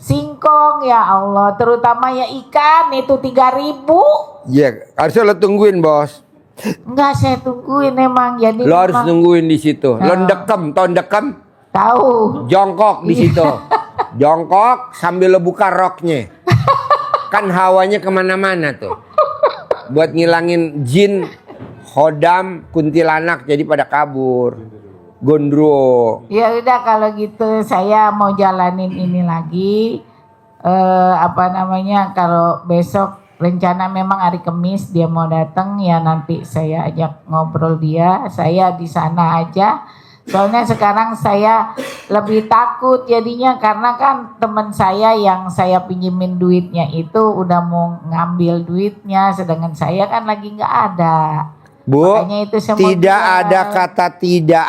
Singkong ya Allah, terutama ya ikan itu 3.000. Iya, harusnya lo tungguin bos. Enggak, saya tungguin emang. Jadi Lo harus memang nungguin di situ. Lo ndekem, tau ndekem? tahu. Jongkok di situ. Jongkok sambil lo buka roknya. Kan hawanya kemana-mana tuh. Buat ngilangin jin, hodam, kuntilanak jadi pada kabur. Gondro. Ya udah kalau gitu saya mau jalanin ini lagi. Kalau besok rencana memang hari Kamis dia mau datang, ya nanti saya ajak ngobrol dia. Saya di sana aja. Soalnya sekarang saya lebih takut jadinya karena kan teman saya yang saya pinjemin duitnya itu udah mau ngambil duitnya, sedangkan saya kan lagi nggak ada. Bu, Makanya itu saya mau tidak jual. ada kata tidak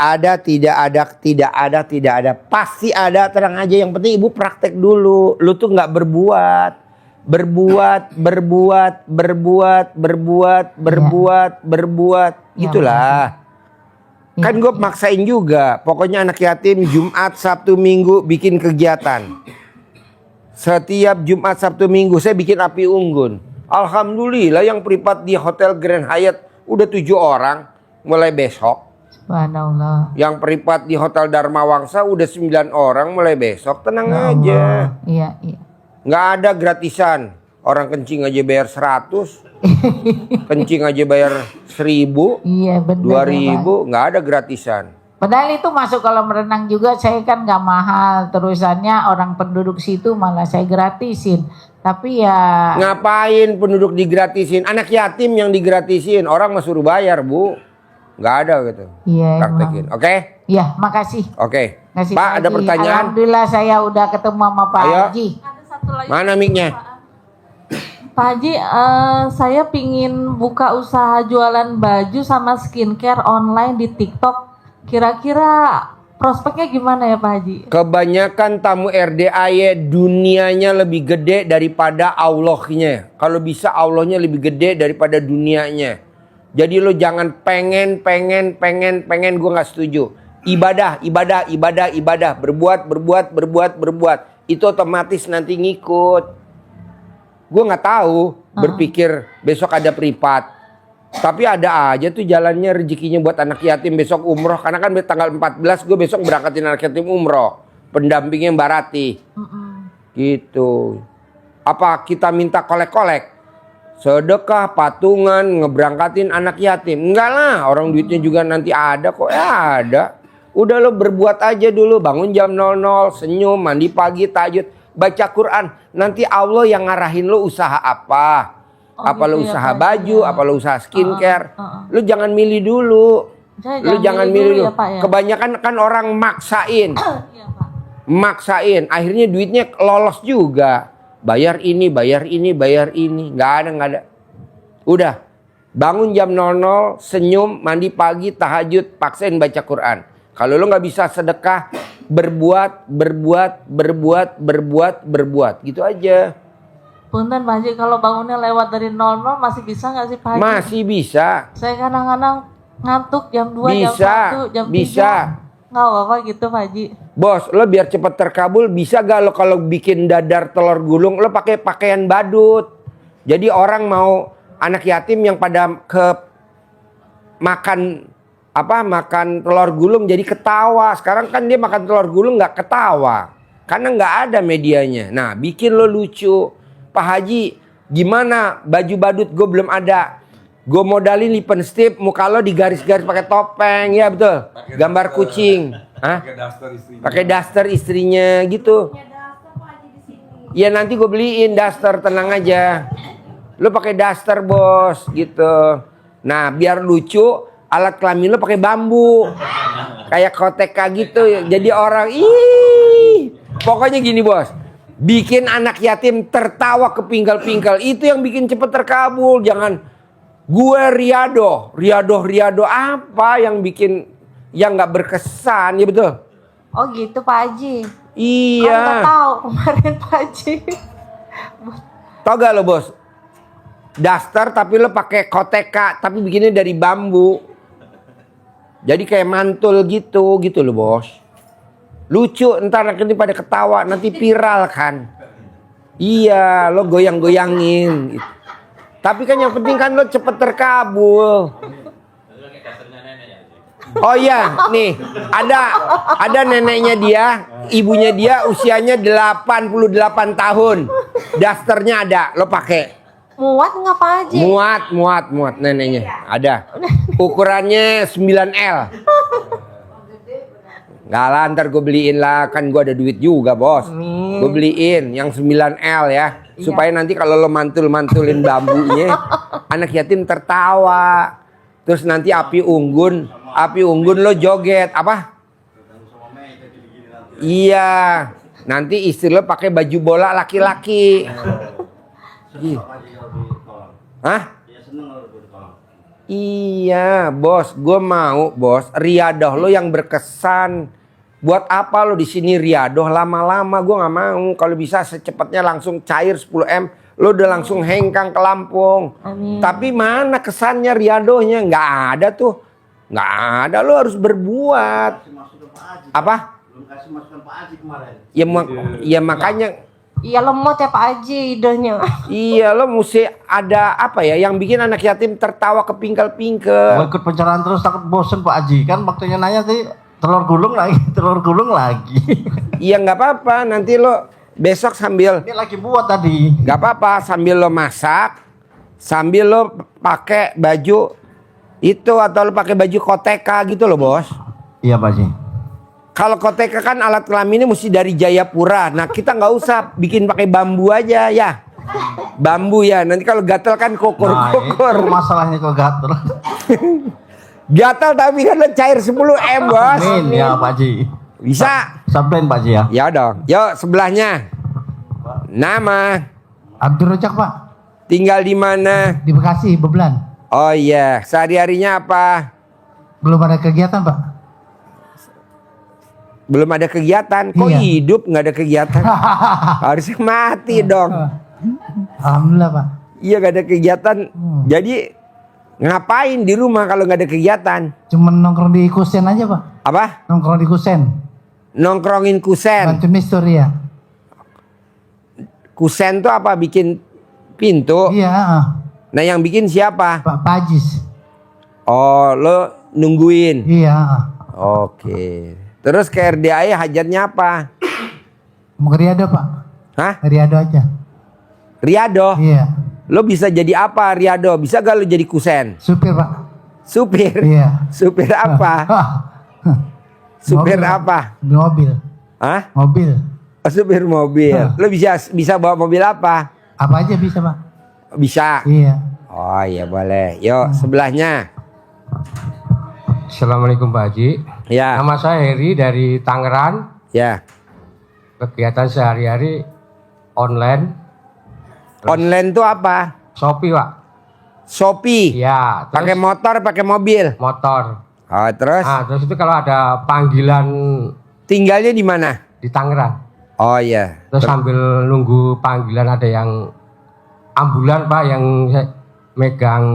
ada. Pasti ada, tenang aja. Yang penting ibu praktek dulu. Lu tuh nggak berbuat. Gitulah. Kan gue maksain juga. Pokoknya anak yatim Jumat, Sabtu, Minggu bikin kegiatan. Setiap Jumat, Sabtu, Minggu saya bikin api unggun. Alhamdulillah yang privat di Hotel Grand Hyatt udah 7 orang mulai besok. Subhanallah. Yang privat di Hotel Dharma Wangsa udah 9 orang mulai besok. Tenang Ya aja. Allah. Iya. Nggak ada gratisan. Orang kencing aja bayar 100. Kencing aja bayar 1.000. Iya benar. 2.000. Nggak ada gratisan. Padahal itu masuk kolam renang juga saya kan nggak mahal. Terusannya orang penduduk situ malah saya gratisin. Tapi ya Ngapain penduduk digratisin? Anak yatim yang digratisin, orang mah suruh bayar, Bu. Nggak ada gitu. iya Praktekin. emang. Oke? Ya, makasih. Oke. Makasih, Pak, ada Haji. pertanyaan? Alhamdulillah saya udah ketemu sama Pak Ayo. Haji. Ada satu lagi. Mana mic-nya? Pak Haji, saya pingin buka usaha jualan baju sama skincare online di TikTok. Kira-kira prospeknya gimana ya Pak Haji? Kebanyakan tamu RDAY dunianya lebih gede daripada Allahnya. Kalau bisa Allahnya lebih gede daripada dunianya. Jadi lo jangan pengen, gue nggak setuju. Ibadah. Berbuat. Itu otomatis nanti ngikut. Gue nggak tahu, berpikir besok ada privat. Tapi ada aja tuh jalannya rezekinya buat anak yatim besok umroh. Karena kan tanggal 14 gue besok berangkatin anak yatim umroh. Pendampingnya Mbak Rati. Gitu. Apa kita minta kolek-kolek? Sedekah, patungan, ngeberangkatin anak yatim. Enggak lah, orang duitnya juga nanti ada kok. Ya ada. Udah lo berbuat aja dulu. Bangun jam 00, senyum, mandi pagi, tahajud. Baca Quran. Nanti Allah yang ngarahin lo usaha apa. Apa gitu lo ya, usaha Pak, baju, ya. apa lo usaha skincare. Lu Lu jangan milih dulu. Lu jangan milih dulu. ya, Pak, ya? Kebanyakan kan orang maksain. Iya, Pak. Maksain. Akhirnya duitnya lolos juga. Bayar ini. Nggak ada. Udah. Bangun jam 00, senyum, mandi pagi, tahajud, paksain baca Quran. Kalau lo nggak bisa sedekah, berbuat. Gitu aja. Punten Pak Haji, kalau bangunnya lewat dari 00 masih bisa nggak sih Pak Haji? Masih bisa. Saya kadang-kadang ngantuk jam 2, Bisa, jam 1, jam 3. bisa. Nggak apa-apa gitu Pak Haji. Bos, lo biar cepet terkabul, bisa gak lo kalau bikin dadar telur gulung, lo pakai pakaian badut. Jadi orang mau anak yatim yang pada makan telur gulung jadi ketawa. Sekarang kan dia makan telur gulung nggak ketawa karena nggak ada medianya. Nah, bikin lo lucu. Pak Haji, gimana baju badut gue belum ada. Gue modalin lipstick, muka lo digaris-garis pakai topeng, ya betul. Gambar kucing. Pakai daster istrinya gitu. Ya nanti gue beliin daster, tenang aja. Lo pakai daster bos, gitu. Nah biar lucu, alat kelamin lo pakai bambu, kayak koteka gitu. Jadi orang pokoknya gini bos. Bikin anak yatim tertawa kepinggal-pinggal. Itu yang bikin cepet terkabul. Jangan gue riado apa yang bikin yang nggak berkesan, ya betul. Oh gitu Pak Haji. Iya. Kan nggak tahu kemarin Pak Haji. Tau gak lo bos? Daster tapi lo pakai koteka tapi bikinnya dari bambu. Jadi kayak mantul gitu lo bos. Lucu, ntar nanti pada ketawa, nanti viral kan. Iya, lo goyang-goyangin. Tapi kan yang penting kan lo cepet terkabul. Oh iya, nih ada neneknya dia, ibunya dia usianya 88 tahun. Dasternya ada, lo pakai. Muat nggak Pak Haji? Muat neneknya. Ada. Ukurannya 9L. Nggak lah, ntar gue beliin lah. Kan gue ada duit juga bos. Gue beliin yang 9L ya. Supaya nanti kalau lo mantulin bambunya, anak yatim tertawa. Terus nanti api unggun lo joget. Apa? Iya. Nanti istri lo pakai baju bola laki-laki. Hah? Iya bos, gue mau bos riadoh lo yang berkesan. Buat apa lo di sini riadoh lama-lama? Gue nggak mau. Kalau bisa secepatnya langsung cair 10M, lo udah langsung hengkang ke Lampung. Amin. Tapi mana kesannya riadohnya? Nggak ada tuh, nggak ada. Lo harus berbuat. Apa? Ya makanya. Iya lemot ya Pak Haji idenya. Iya lo mesti ada apa ya yang bikin anak yatim tertawa kepingkel-pingkel. Mau ikut pencerahan terus takut bosen Pak Haji. Kan waktunya nanya tadi telur gulung lagi. Iya nggak apa-apa, nanti lo besok sambil Ini lagi buat tadi. nggak apa-apa sambil lo masak, sambil lo pakai baju itu atau lo pakai baju koteka gitu lo bos. Iya Pak Haji. Kalau koteka kan alat kelaminnya mesti dari Jayapura. Nah kita nggak usah bikin pakai bambu aja ya. Bambu ya. Nanti kalau gatel kan Nah, kokur-kokur. itu masalahnya kalau gatel. Gatel tapi kan cair 10M, Bos. Amin ya Pak Haji. Bisa. Sampein Pak Haji ya. Ya dong. Yuk sebelahnya. Nama. Abdul Rojak Pak, Tinggal di mana? di Bekasi, Beblan. Oh iya. Sehari-harinya apa? Belum ada kegiatan Pak. Belum ada kegiatan. Kok Iya. hidup nggak ada kegiatan? Harusnya mati dong. Alhamdulillah Pak. Iya nggak ada kegiatan. Jadi ngapain di rumah kalau nggak ada kegiatan? Cuman nongkrong di kusen aja Pak. Apa? Nongkrong di kusen. Nongkrongin kusen. Bantu mistur ya. Kusen tuh apa? Bikin pintu. Iya. Nah yang bikin siapa? Pak Pajis. Oh lo nungguin. Iya. Oke. Terus ke RDAI hajatnya apa? Mau ke Riado Pak. Hah? Riado aja. Riado. Iya. Lo bisa jadi apa Riado? Bisa gak lo jadi kusen? Supir Pak. Supir. Iya. Supir apa? Supir Mobil, Pak. apa? Mobil. Hah? Mobil. Oh, supir mobil. Lo bisa bawa mobil apa? Apa aja bisa Pak. Bisa. Iya. Oh iya boleh. Yuk sebelahnya. Assalamualaikum Pak Haji. Ya. Nama saya Heri dari Tangerang. Ya. Kegiatan sehari-hari online. Online tuh apa? Shopee Pak. Shopee. Ya. terus Pakai motor, pakai mobil. motor. Oh terus? Terus itu kalau ada panggilan Tinggalnya di mana? di Tangerang. Oh iya. Terus sambil nunggu panggilan ada yang ambulan Pak yang megang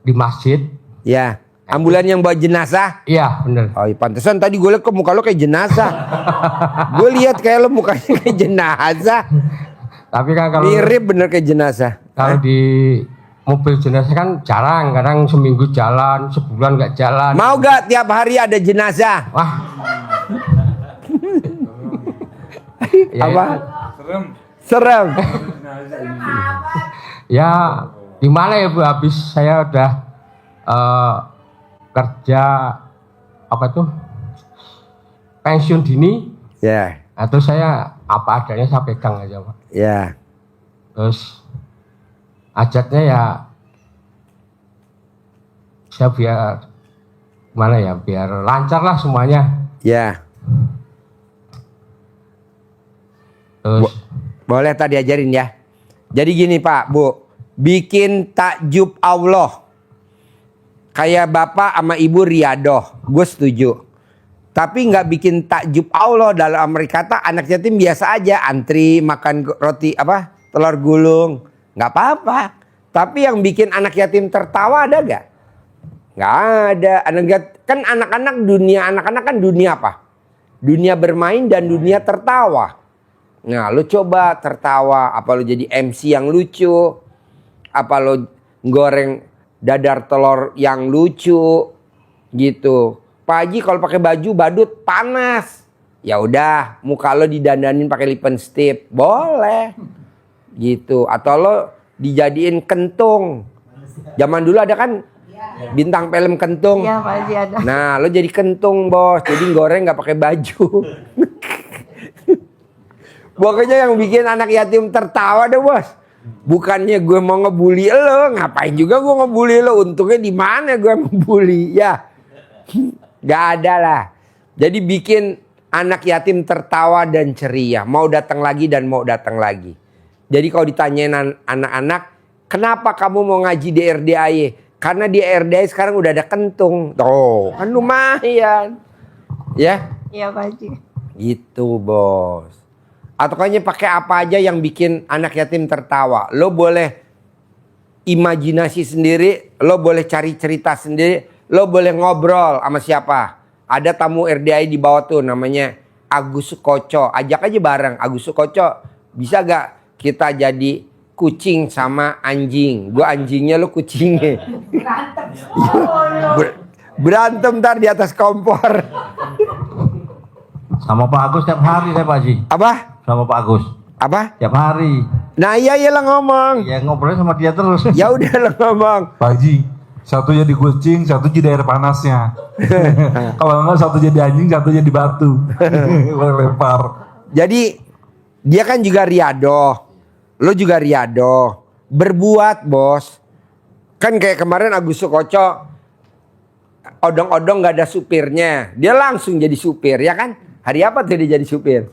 di masjid. Ya. Ambulan yang bawa jenazah? Iya bener. Oh iya, pantesan tadi gue liat ke muka lo kayak jenazah. Gue lihat kayak lo mukanya kayak jenazah. Tapi kan kalau Mirip bener kayak jenazah. kalau di mobil jenazah kan jarang, kadang seminggu jalan, sebulan nggak jalan. Mau gak tiap hari ada jenazah? Wah. Ya, Apa? Serem. Ya gimana ya Bu, habis saya udah kerja apa tuh pensiun dini. Ya. Nah, terus saya apa adanya saya pegang aja Pak. Ya. Terus ajatnya ya saya biar mana ya biar lancar lah semuanya. Ya. Terus Boleh tadi ajarin ya. Jadi gini Pak, Bu, bikin takjub Allah. Kayak Bapak sama Ibu riadoh, gue setuju. Tapi nggak bikin takjub Allah. Dalam Amerika kata anak yatim biasa aja, antri makan roti apa telur gulung, nggak apa-apa. Tapi yang bikin anak yatim tertawa ada gak? Nggak ada. Kan anak-anak kan dunia apa? Dunia bermain dan dunia tertawa. Nah, lu coba tertawa, apa lu jadi MC yang lucu, apa lu goreng dadar telur yang lucu, gitu. Pak Haji kalau pakai baju badut panas, ya udah muka lo didandanin pakai lipstick, boleh, gitu. Atau lo dijadiin kentung. Zaman dulu ada kan bintang film kentung. Iya Pak Haji ada. Nah, lo jadi kentung bos, jadi goreng nggak pakai baju. Pokoknya yang bikin anak yatim tertawa deh bos. Bukannya gue mau ngebully lo, ngapain juga gue ngebully lo? Untungnya di mana gue ngebully ya? Gak ada lah. Jadi bikin anak yatim tertawa dan ceria, mau datang lagi dan mau datang lagi. Jadi kalau ditanyain anak-anak, kenapa kamu mau ngaji di RDAY? Karena di RDAY sekarang udah ada kentung. Tuh, kan lumayan. Ya? Iya Pak Haji. Gitu bos. Atau kayaknya pakai apa aja yang bikin anak yatim tertawa. Lo boleh imajinasi sendiri, lo boleh cari cerita sendiri, lo boleh ngobrol sama siapa. Ada tamu RDAY di bawah tuh namanya Agus Sukoco. Ajak aja bareng Agus Sukoco. Bisa gak kita jadi kucing sama anjing? Gue anjingnya, lo kucingnya. Berantem ntar di atas kompor. Sama Pak Agus tiap hari saya Pak Haji. Apa? Sama Pak Agus. Apa? Tiap hari. Nah iya lah ngomong. Ya ngobrolnya sama dia terus. Ya udah lah ngomong. Pak Haji, satu jadi kucing, satu jadi air panasnya. Kalau enggak satu jadi anjing, satu jadi batu. Lempar. Jadi dia kan juga riadoh. lo juga riado. Berbuat, bos. Kan kayak kemarin Agus Sukoco, odong-odong gak ada supirnya. Dia langsung jadi supir, ya kan? Hari apa tuh dia jadi supir?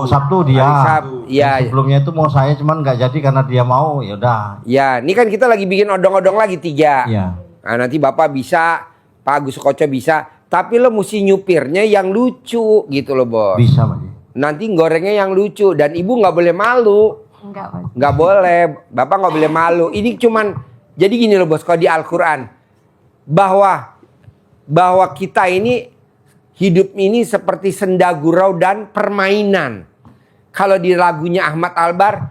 Sabtu dia. Iya. Sebelumnya itu mau saya cuman nggak jadi karena dia mau, ya udah. Ya, ini kan kita lagi bikin odong-odong lagi 3. Iya. Nah, nanti Bapak bisa, Pak Agus Sukoco bisa. Tapi lo mesti nyupirnya yang lucu gitu loh, bos. Bisa, Pak Haji. Nanti gorengnya yang lucu. Dan ibu nggak boleh malu. Enggak, Pak. Nggak boleh. Bapak nggak boleh malu. Ini cuman, jadi gini loh bos, kalau di Al-Quran. Bahwa kita ini, hidup ini seperti senda gurau dan permainan. Kalau di lagunya Ahmad Albar,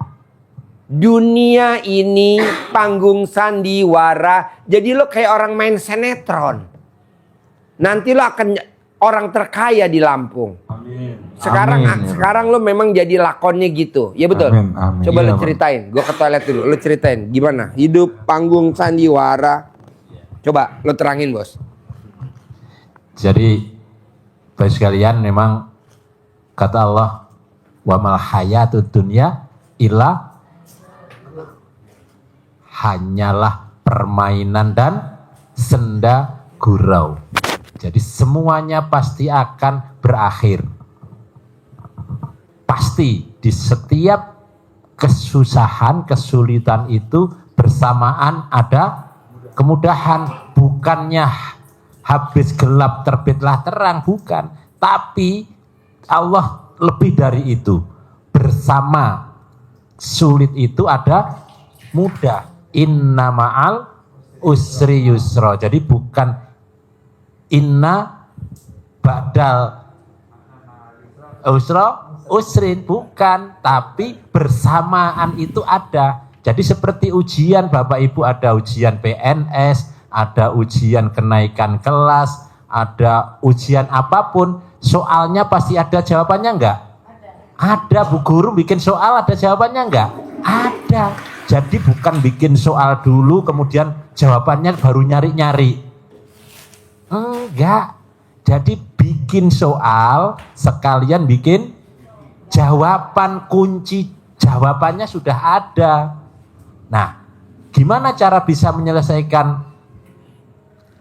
dunia ini panggung sandiwara. Jadi lo kayak orang main sinetron. Nanti lo akan orang terkaya di Lampung. Amin. Sekarang lo memang jadi lakonnya gitu. Ya betul? Amin, amin. Coba Iya, lo Pak. ceritain. Gue ke toilet dulu. Lo ceritain gimana? Hidup panggung sandiwara. Coba lo terangin, bos. Jadi baik sekalian, memang kata Allah, wa mal hayatud dunya illa, hanyalah permainan dan senda gurau. Jadi semuanya pasti akan berakhir. Pasti di setiap kesusahan, kesulitan itu bersamaan ada kemudahan. Bukannya habis gelap terbitlah terang, bukan. Tapi Allah lebih dari itu. Bersama sulit itu ada mudah. Inna ma'al usri yusra. Jadi bukan inna ba'dal usra usrin, bukan. Tapi bersamaan itu ada. Jadi seperti ujian, Bapak Ibu, ada ujian PNS, ada ujian kenaikan kelas, ada ujian apapun, soalnya pasti ada jawabannya enggak? Ada. Bu guru bikin soal ada jawabannya enggak? Ada. Jadi bukan bikin soal dulu kemudian jawabannya baru nyari-nyari. Enggak. Jadi bikin soal sekalian bikin jawaban, kunci jawabannya sudah ada. Nah, gimana cara bisa menyelesaikan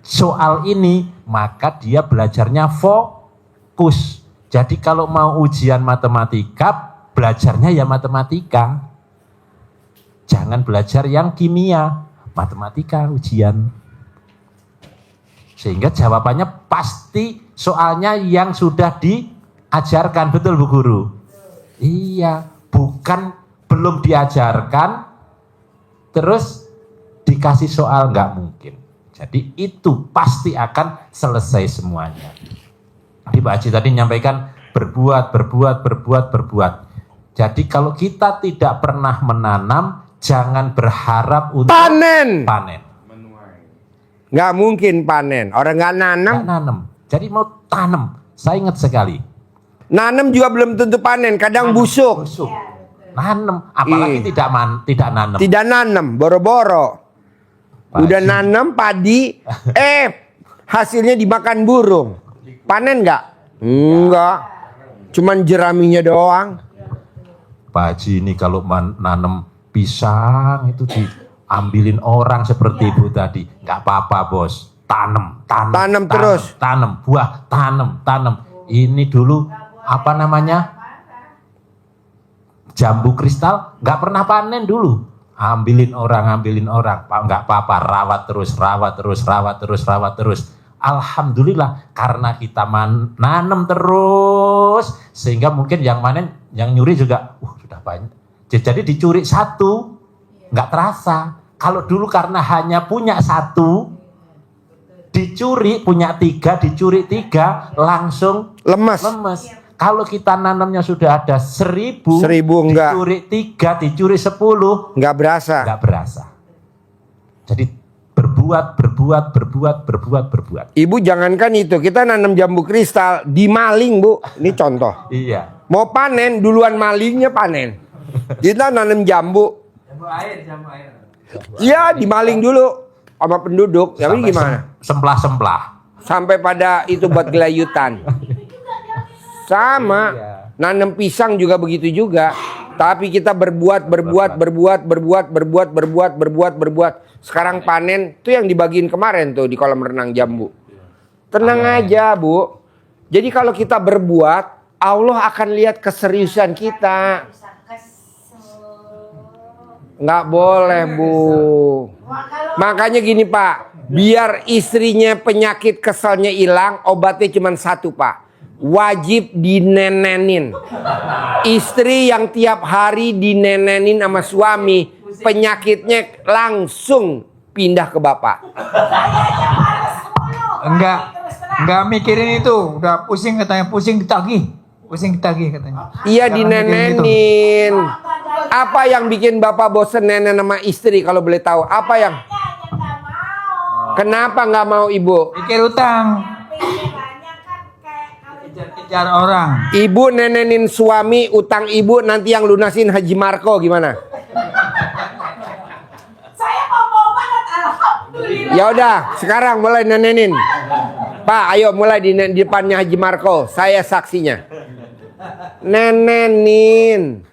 soal ini? Maka dia belajarnya fokus. Jadi kalau mau ujian matematika, belajarnya ya matematika. Jangan belajar yang kimia, matematika ujian. Sehingga jawabannya pasti soalnya yang sudah diajarkan. Betul Bu Guru? Iya, bukan belum diajarkan terus dikasih soal, nggak mungkin. Jadi itu pasti akan selesai semuanya. Di Pak Haji tadi menyampaikan berbuat. Jadi kalau kita tidak pernah menanam, jangan berharap untuk panen. Nggak mungkin panen. Orang nggak nanam. Nggak nanam. Jadi mau tanam. Saya ingat sekali. Nanam juga belum tentu panen. Kadang busuk. Nanam, apalagi tidak nanam. Tidak nanam, boro-boro. Udah nanam padi, hasilnya dimakan burung. Panen nggak? Enggak. Cuman jeraminya doang. Pak Haji ini kalau nanam pisang itu diambilin orang seperti Ibu tadi. Nggak apa-apa bos. Tanam terus. Tanam buah, tanam. Ini dulu apa namanya? Jambu kristal nggak pernah panen dulu, ambilin orang, Pak, nggak apa-apa, rawat terus. Alhamdulillah karena kita nanam terus, sehingga mungkin yang manen, yang nyuri juga, sudah banyak. Jadi dicuri satu, nggak terasa. Kalau dulu karena hanya punya satu, dicuri punya 3, dicuri 3, langsung lemes. Kalau kita nanamnya sudah ada 1000 enggak. Dicuri 3, dicuri 10, enggak berasa. Jadi berbuat. Ibu jangankan itu, kita nanam jambu kristal, dimaling Bu. Ini contoh. Iya. Mau panen, duluan malingnya panen. Kita nanam jambu. Jambu air. Iya, dimaling dulu sama penduduk. Ya ini gimana? Semplah. Sampai pada itu buat gelayutan. Sama. Nanam pisang juga begitu juga. Tapi kita berbuat. Sekarang panen tuh yang dibagiin kemarin tuh di kolam renang Jambu. Tenang aja, Bu. Jadi kalau kita berbuat, Allah akan lihat keseriusan kita. Nggak boleh, Bu. Makanya gini, Pak. Biar istrinya penyakit keselnya hilang, obatnya cuma satu, Pak. Wajib dinenenin. Istri yang tiap hari dinenenin sama suami, penyakitnya langsung pindah ke bapak. Enggak mikirin itu, udah pusing katanya, pusing ditagih katanya. Iya, dinenenin. Apa yang bikin bapak bosen nenen sama istri kalau boleh tahu? Apa yang? Kenapa nggak mau ibu? Pikir utang. Kejar orang. Ibu nenenin suami, utang ibu nanti yang lunasin Haji Marco gimana? Saya mau banget, alhamdulillah. Ya udah, sekarang mulai nenenin. Pak, ayo mulai di depannya Haji Marco. Saya saksinya. Nenenin.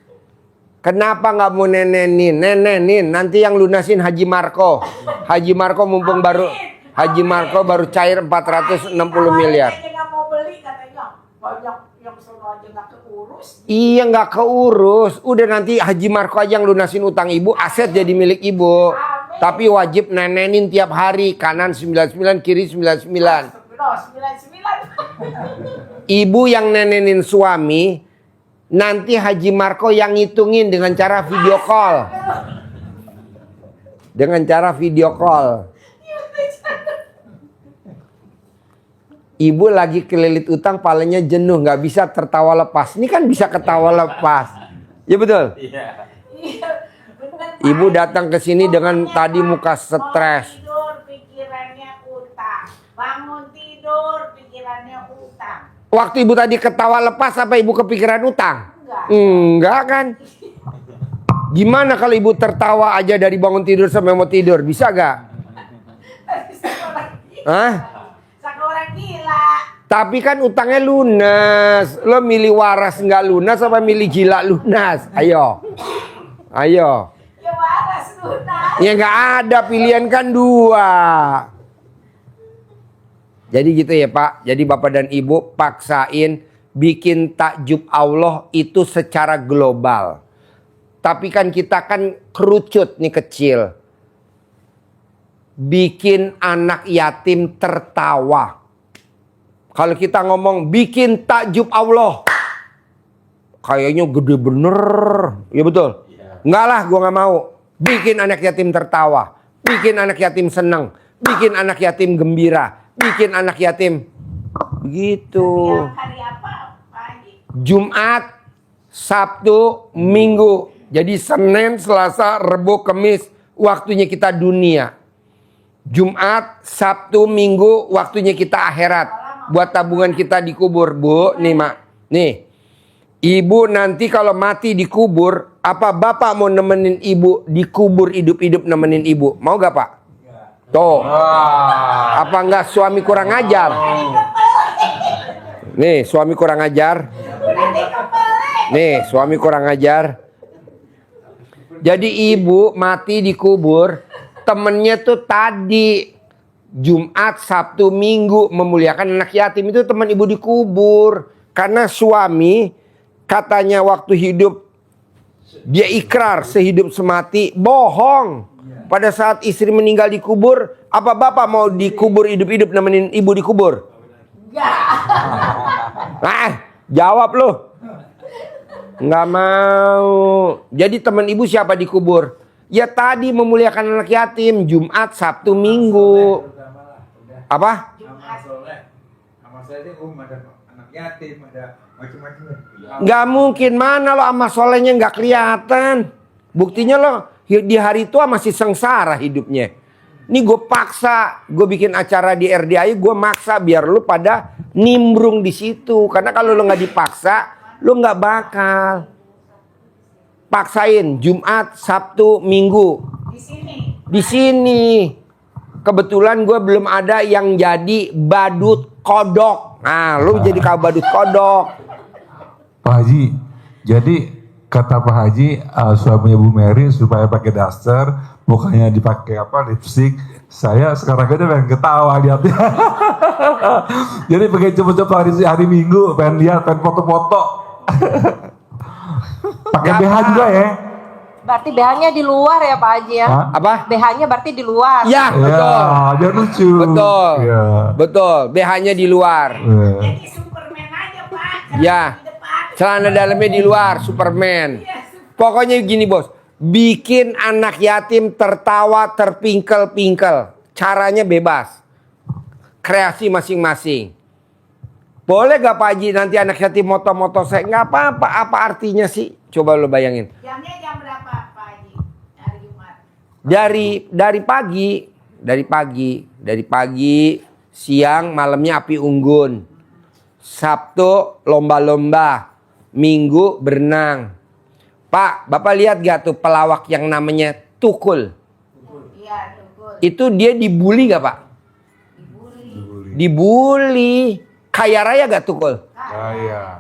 Kenapa nggak mau nenenin? Nenenin. Nanti yang lunasin Haji Marco. Haji Marco mumpung baru. Haji Marco baru cair 460 miliar. Nggak mau beli katanya. Banyak yang sono aja nggak keurus. Iya, nggak keurus. Udah nanti Haji Marco aja yang lunasin utang ibu. Aset jadi milik ibu. Amin. Tapi wajib nenenin tiap hari. Kanan 99, kiri 99. 99. Ibu yang nenenin suami, nanti Haji Marco yang ngitungin dengan cara video call. Dengan cara video call. Ibu lagi kelilit utang, palanya jenuh, nggak bisa tertawa lepas. Ini kan bisa ketawa lepas. Ya betul? Iya. Ibu datang ke sini dengan tadi muka stres. Tidur pikirannya utang. Bangun tidur pikirannya utang. Waktu ibu tadi ketawa lepas, apa ibu kepikiran utang? Enggak kan? Gimana kalau ibu tertawa aja dari bangun tidur sampai mau tidur? Bisa gak? Hah? Orang gila. Tapi kan utangnya lunas. Lo milih waras nggak lunas apa milih gila lunas? Ayo. Ayo. Ya waras lunas. Ya nggak ada, pilihan kan dua. Jadi gitu ya Pak. Jadi Bapak dan Ibu paksain bikin takjub Allah itu secara global. Tapi kan kita kan kerucut nih kecil. Bikin anak yatim tertawa. Kalau kita ngomong bikin takjub Allah, kayaknya gede bener. Ya betul? Enggak lah, gue gak mau. Bikin anak yatim tertawa. Bikin anak yatim senang. Bikin anak yatim gembira. Bikin anak yatim begitu. Hari apa, Pak Haji? Jumat, Sabtu, Minggu. Jadi Senin, Selasa, Rebo, Kamis, waktunya kita dunia. Jumat, Sabtu, Minggu, waktunya kita akhirat. Buat tabungan kita dikubur, Bu. Nih, Mak. Nih. Ibu nanti kalau mati dikubur, apa Bapak mau nemenin Ibu dikubur hidup-hidup nemenin Ibu? Mau gak, Pak? Tuh. Apa enggak suami kurang ajar? Nih, suami kurang ajar. Nih, suami kurang ajar. Jadi ibu mati dikubur, temennya tuh tadi Jumat, Sabtu, Minggu memuliakan anak yatim, itu teman ibu dikubur. Karena suami katanya waktu hidup dia ikrar sehidup semati, bohong. Pada saat istri meninggal dikubur, apa Bapak mau dikubur hidup-hidup nemenin ibu dikubur? Nah, jawab lu. Nggak mau. Jadi teman ibu siapa dikubur? Ya tadi memuliakan anak yatim, Jumat, Sabtu, Minggu. Apa? Nggak mungkin, mana lo amal solehnya nggak kelihatan. Buktinya lo di hari tua masih sengsara hidupnya. Ini gue paksa, gue bikin acara di RDI, gue maksa biar lo pada nimbrung di situ. Karena kalau lo nggak dipaksa, lo nggak bakal. Paksain Jumat, Sabtu, Minggu. Di sini. Kebetulan gue belum ada yang jadi badut kodok. Nah, lu jadi badut kodok. Pak Haji, jadi kata Pak Haji suaminya Bu Mary supaya pakai daster, mukanya dipakai lipstick. Saya sekarang aja pengen ketawa lihatnya. Jadi pengen coba-coba hari Minggu, pengen lihat, pengen foto-foto. Pakai BH juga ya. Berarti BH-nya di luar ya Pak Haji ya? Hah? Apa? BH-nya berarti di luar. Ya, betul. Ya, biar lucu. Betul. Ya. Betul. BH-nya di luar. Ya. Celana dalamnya di luar, Superman. Pokoknya gini, Bos. Bikin anak yatim tertawa, terpingkel-pingkel. Caranya bebas. Kreasi masing-masing. Boleh gak Pak Haji nanti anak yatim moto-moto saya? Gak apa-apa. Apa artinya sih? Coba lo bayangin. Jamnya jam berapa Pak Haji? Hari Jumat. Dari pagi, siang, malamnya api unggun. Sabtu lomba-lomba, Minggu berenang. Pak, Bapak lihat gak tuh pelawak yang namanya Tukul? Iya, Tukul. Itu dia dibully gak Pak? Dibully. Kaya raya gak Tukul?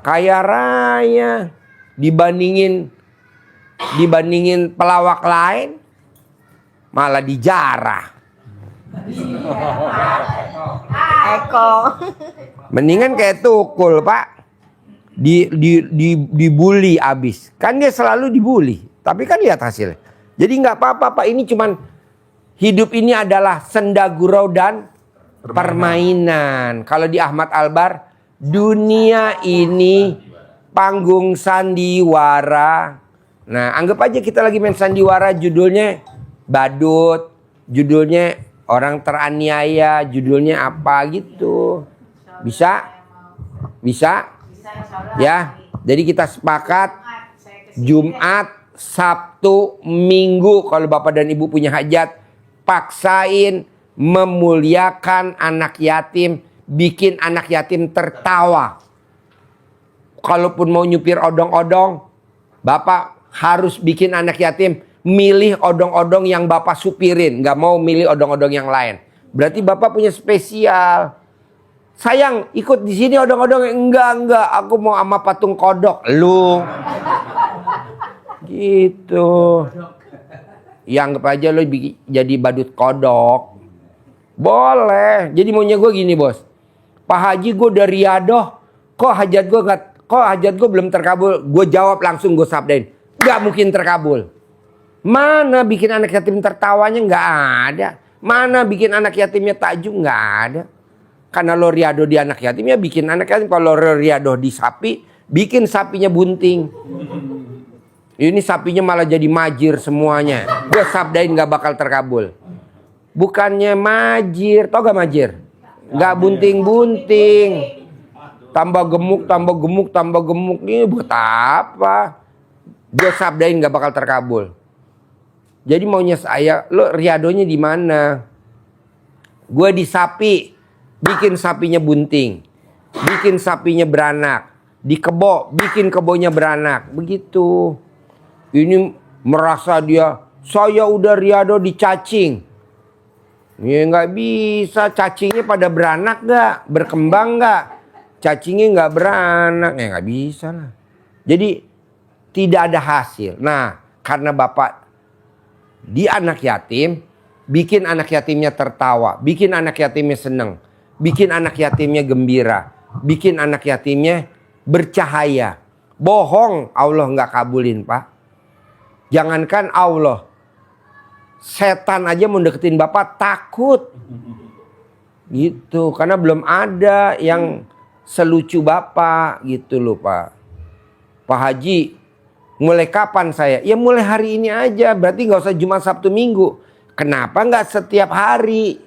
Kaya raya. Dibandingin pelawak lain, malah dijarah. Eko. Mendingan kayak Tukul Pak. Dibully abis. Kan dia selalu dibully. Tapi kan lihat hasilnya. Jadi nggak apa-apa Pak. Ini cuman hidup ini adalah senda gurau dan permainan. Kalau di Ahmad Albar, dunia ini panggung sandiwara. Nah, anggap aja kita lagi main sandiwara, judulnya badut, judulnya orang teraniaya, judulnya apa gitu. Bisa? Ya. Jadi kita sepakat Jumat, Sabtu, Minggu kalau Bapak dan Ibu punya hajat, paksain memuliakan anak yatim, bikin anak yatim tertawa. Kalaupun mau nyupir odong-odong, Bapak harus bikin anak yatim milih odong-odong yang Bapak supirin. Nggak mau milih odong-odong yang lain. Berarti Bapak punya spesial. Sayang, ikut di sini odong-odong. Enggak. Aku mau sama patung kodok. Lu. Gitu. Ya anggap aja lo jadi badut kodok. Boleh. Jadi maunya gue gini, Bos. Pak Haji, gue udah riadoh. Kok hajat gue belum terkabul? Gue jawab langsung, gue sabdain. Gak mungkin terkabul. Mana bikin anak yatim tertawanya? Gak ada. Mana bikin anak yatimnya takjub? Gak ada. Karena lo riadoh di anak yatim, ya bikin anak yatim. Kalau lo riadoh di sapi, bikin sapinya bunting. Ini sapinya malah jadi majir semuanya. Gue sabdain gak bakal terkabul. Bukannya majir. Tau gak majir? Gak bunting-bunting. Tambah gemuk. Ini buat apa? Gue sabdain gak bakal terkabul. Jadi maunya saya, lo riadonya di mana? Gue di sapi, bikin sapinya bunting, bikin sapinya beranak. Di kebo, bikin kebonya beranak. Begitu. Ini merasa dia, saya udah riado di cacing. Ya nggak bisa, cacingnya pada beranak gak? Berkembang gak? Cacingnya nggak beranak, ya nggak bisa lah. Jadi tidak ada hasil. Nah, karena Bapak di anak yatim, bikin anak yatimnya tertawa, bikin anak yatimnya seneng, bikin anak yatimnya gembira, bikin anak yatimnya bercahaya. Bohong, Allah nggak kabulin Pak. Jangankan Allah, setan aja mau deketin Bapak takut. Gitu, karena belum ada yang selucu Bapak gitu loh Pak. Pak Haji, mulai kapan saya? Ya mulai hari ini aja. Berarti nggak usah Jumat, Sabtu, Minggu. Kenapa nggak setiap hari?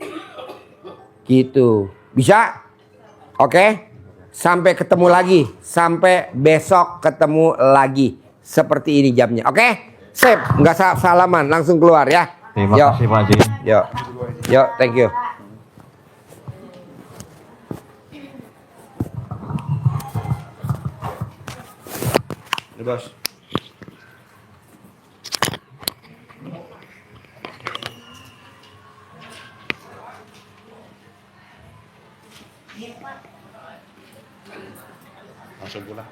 Gitu. Bisa? Oke? Sampai ketemu lagi. Sampai besok ketemu lagi. Seperti ini jamnya. Oke? Sip. Nggak salaman. Langsung keluar ya. Terima kasih Pak Haji. Yuk, thank you. Bos. Langsung pulang.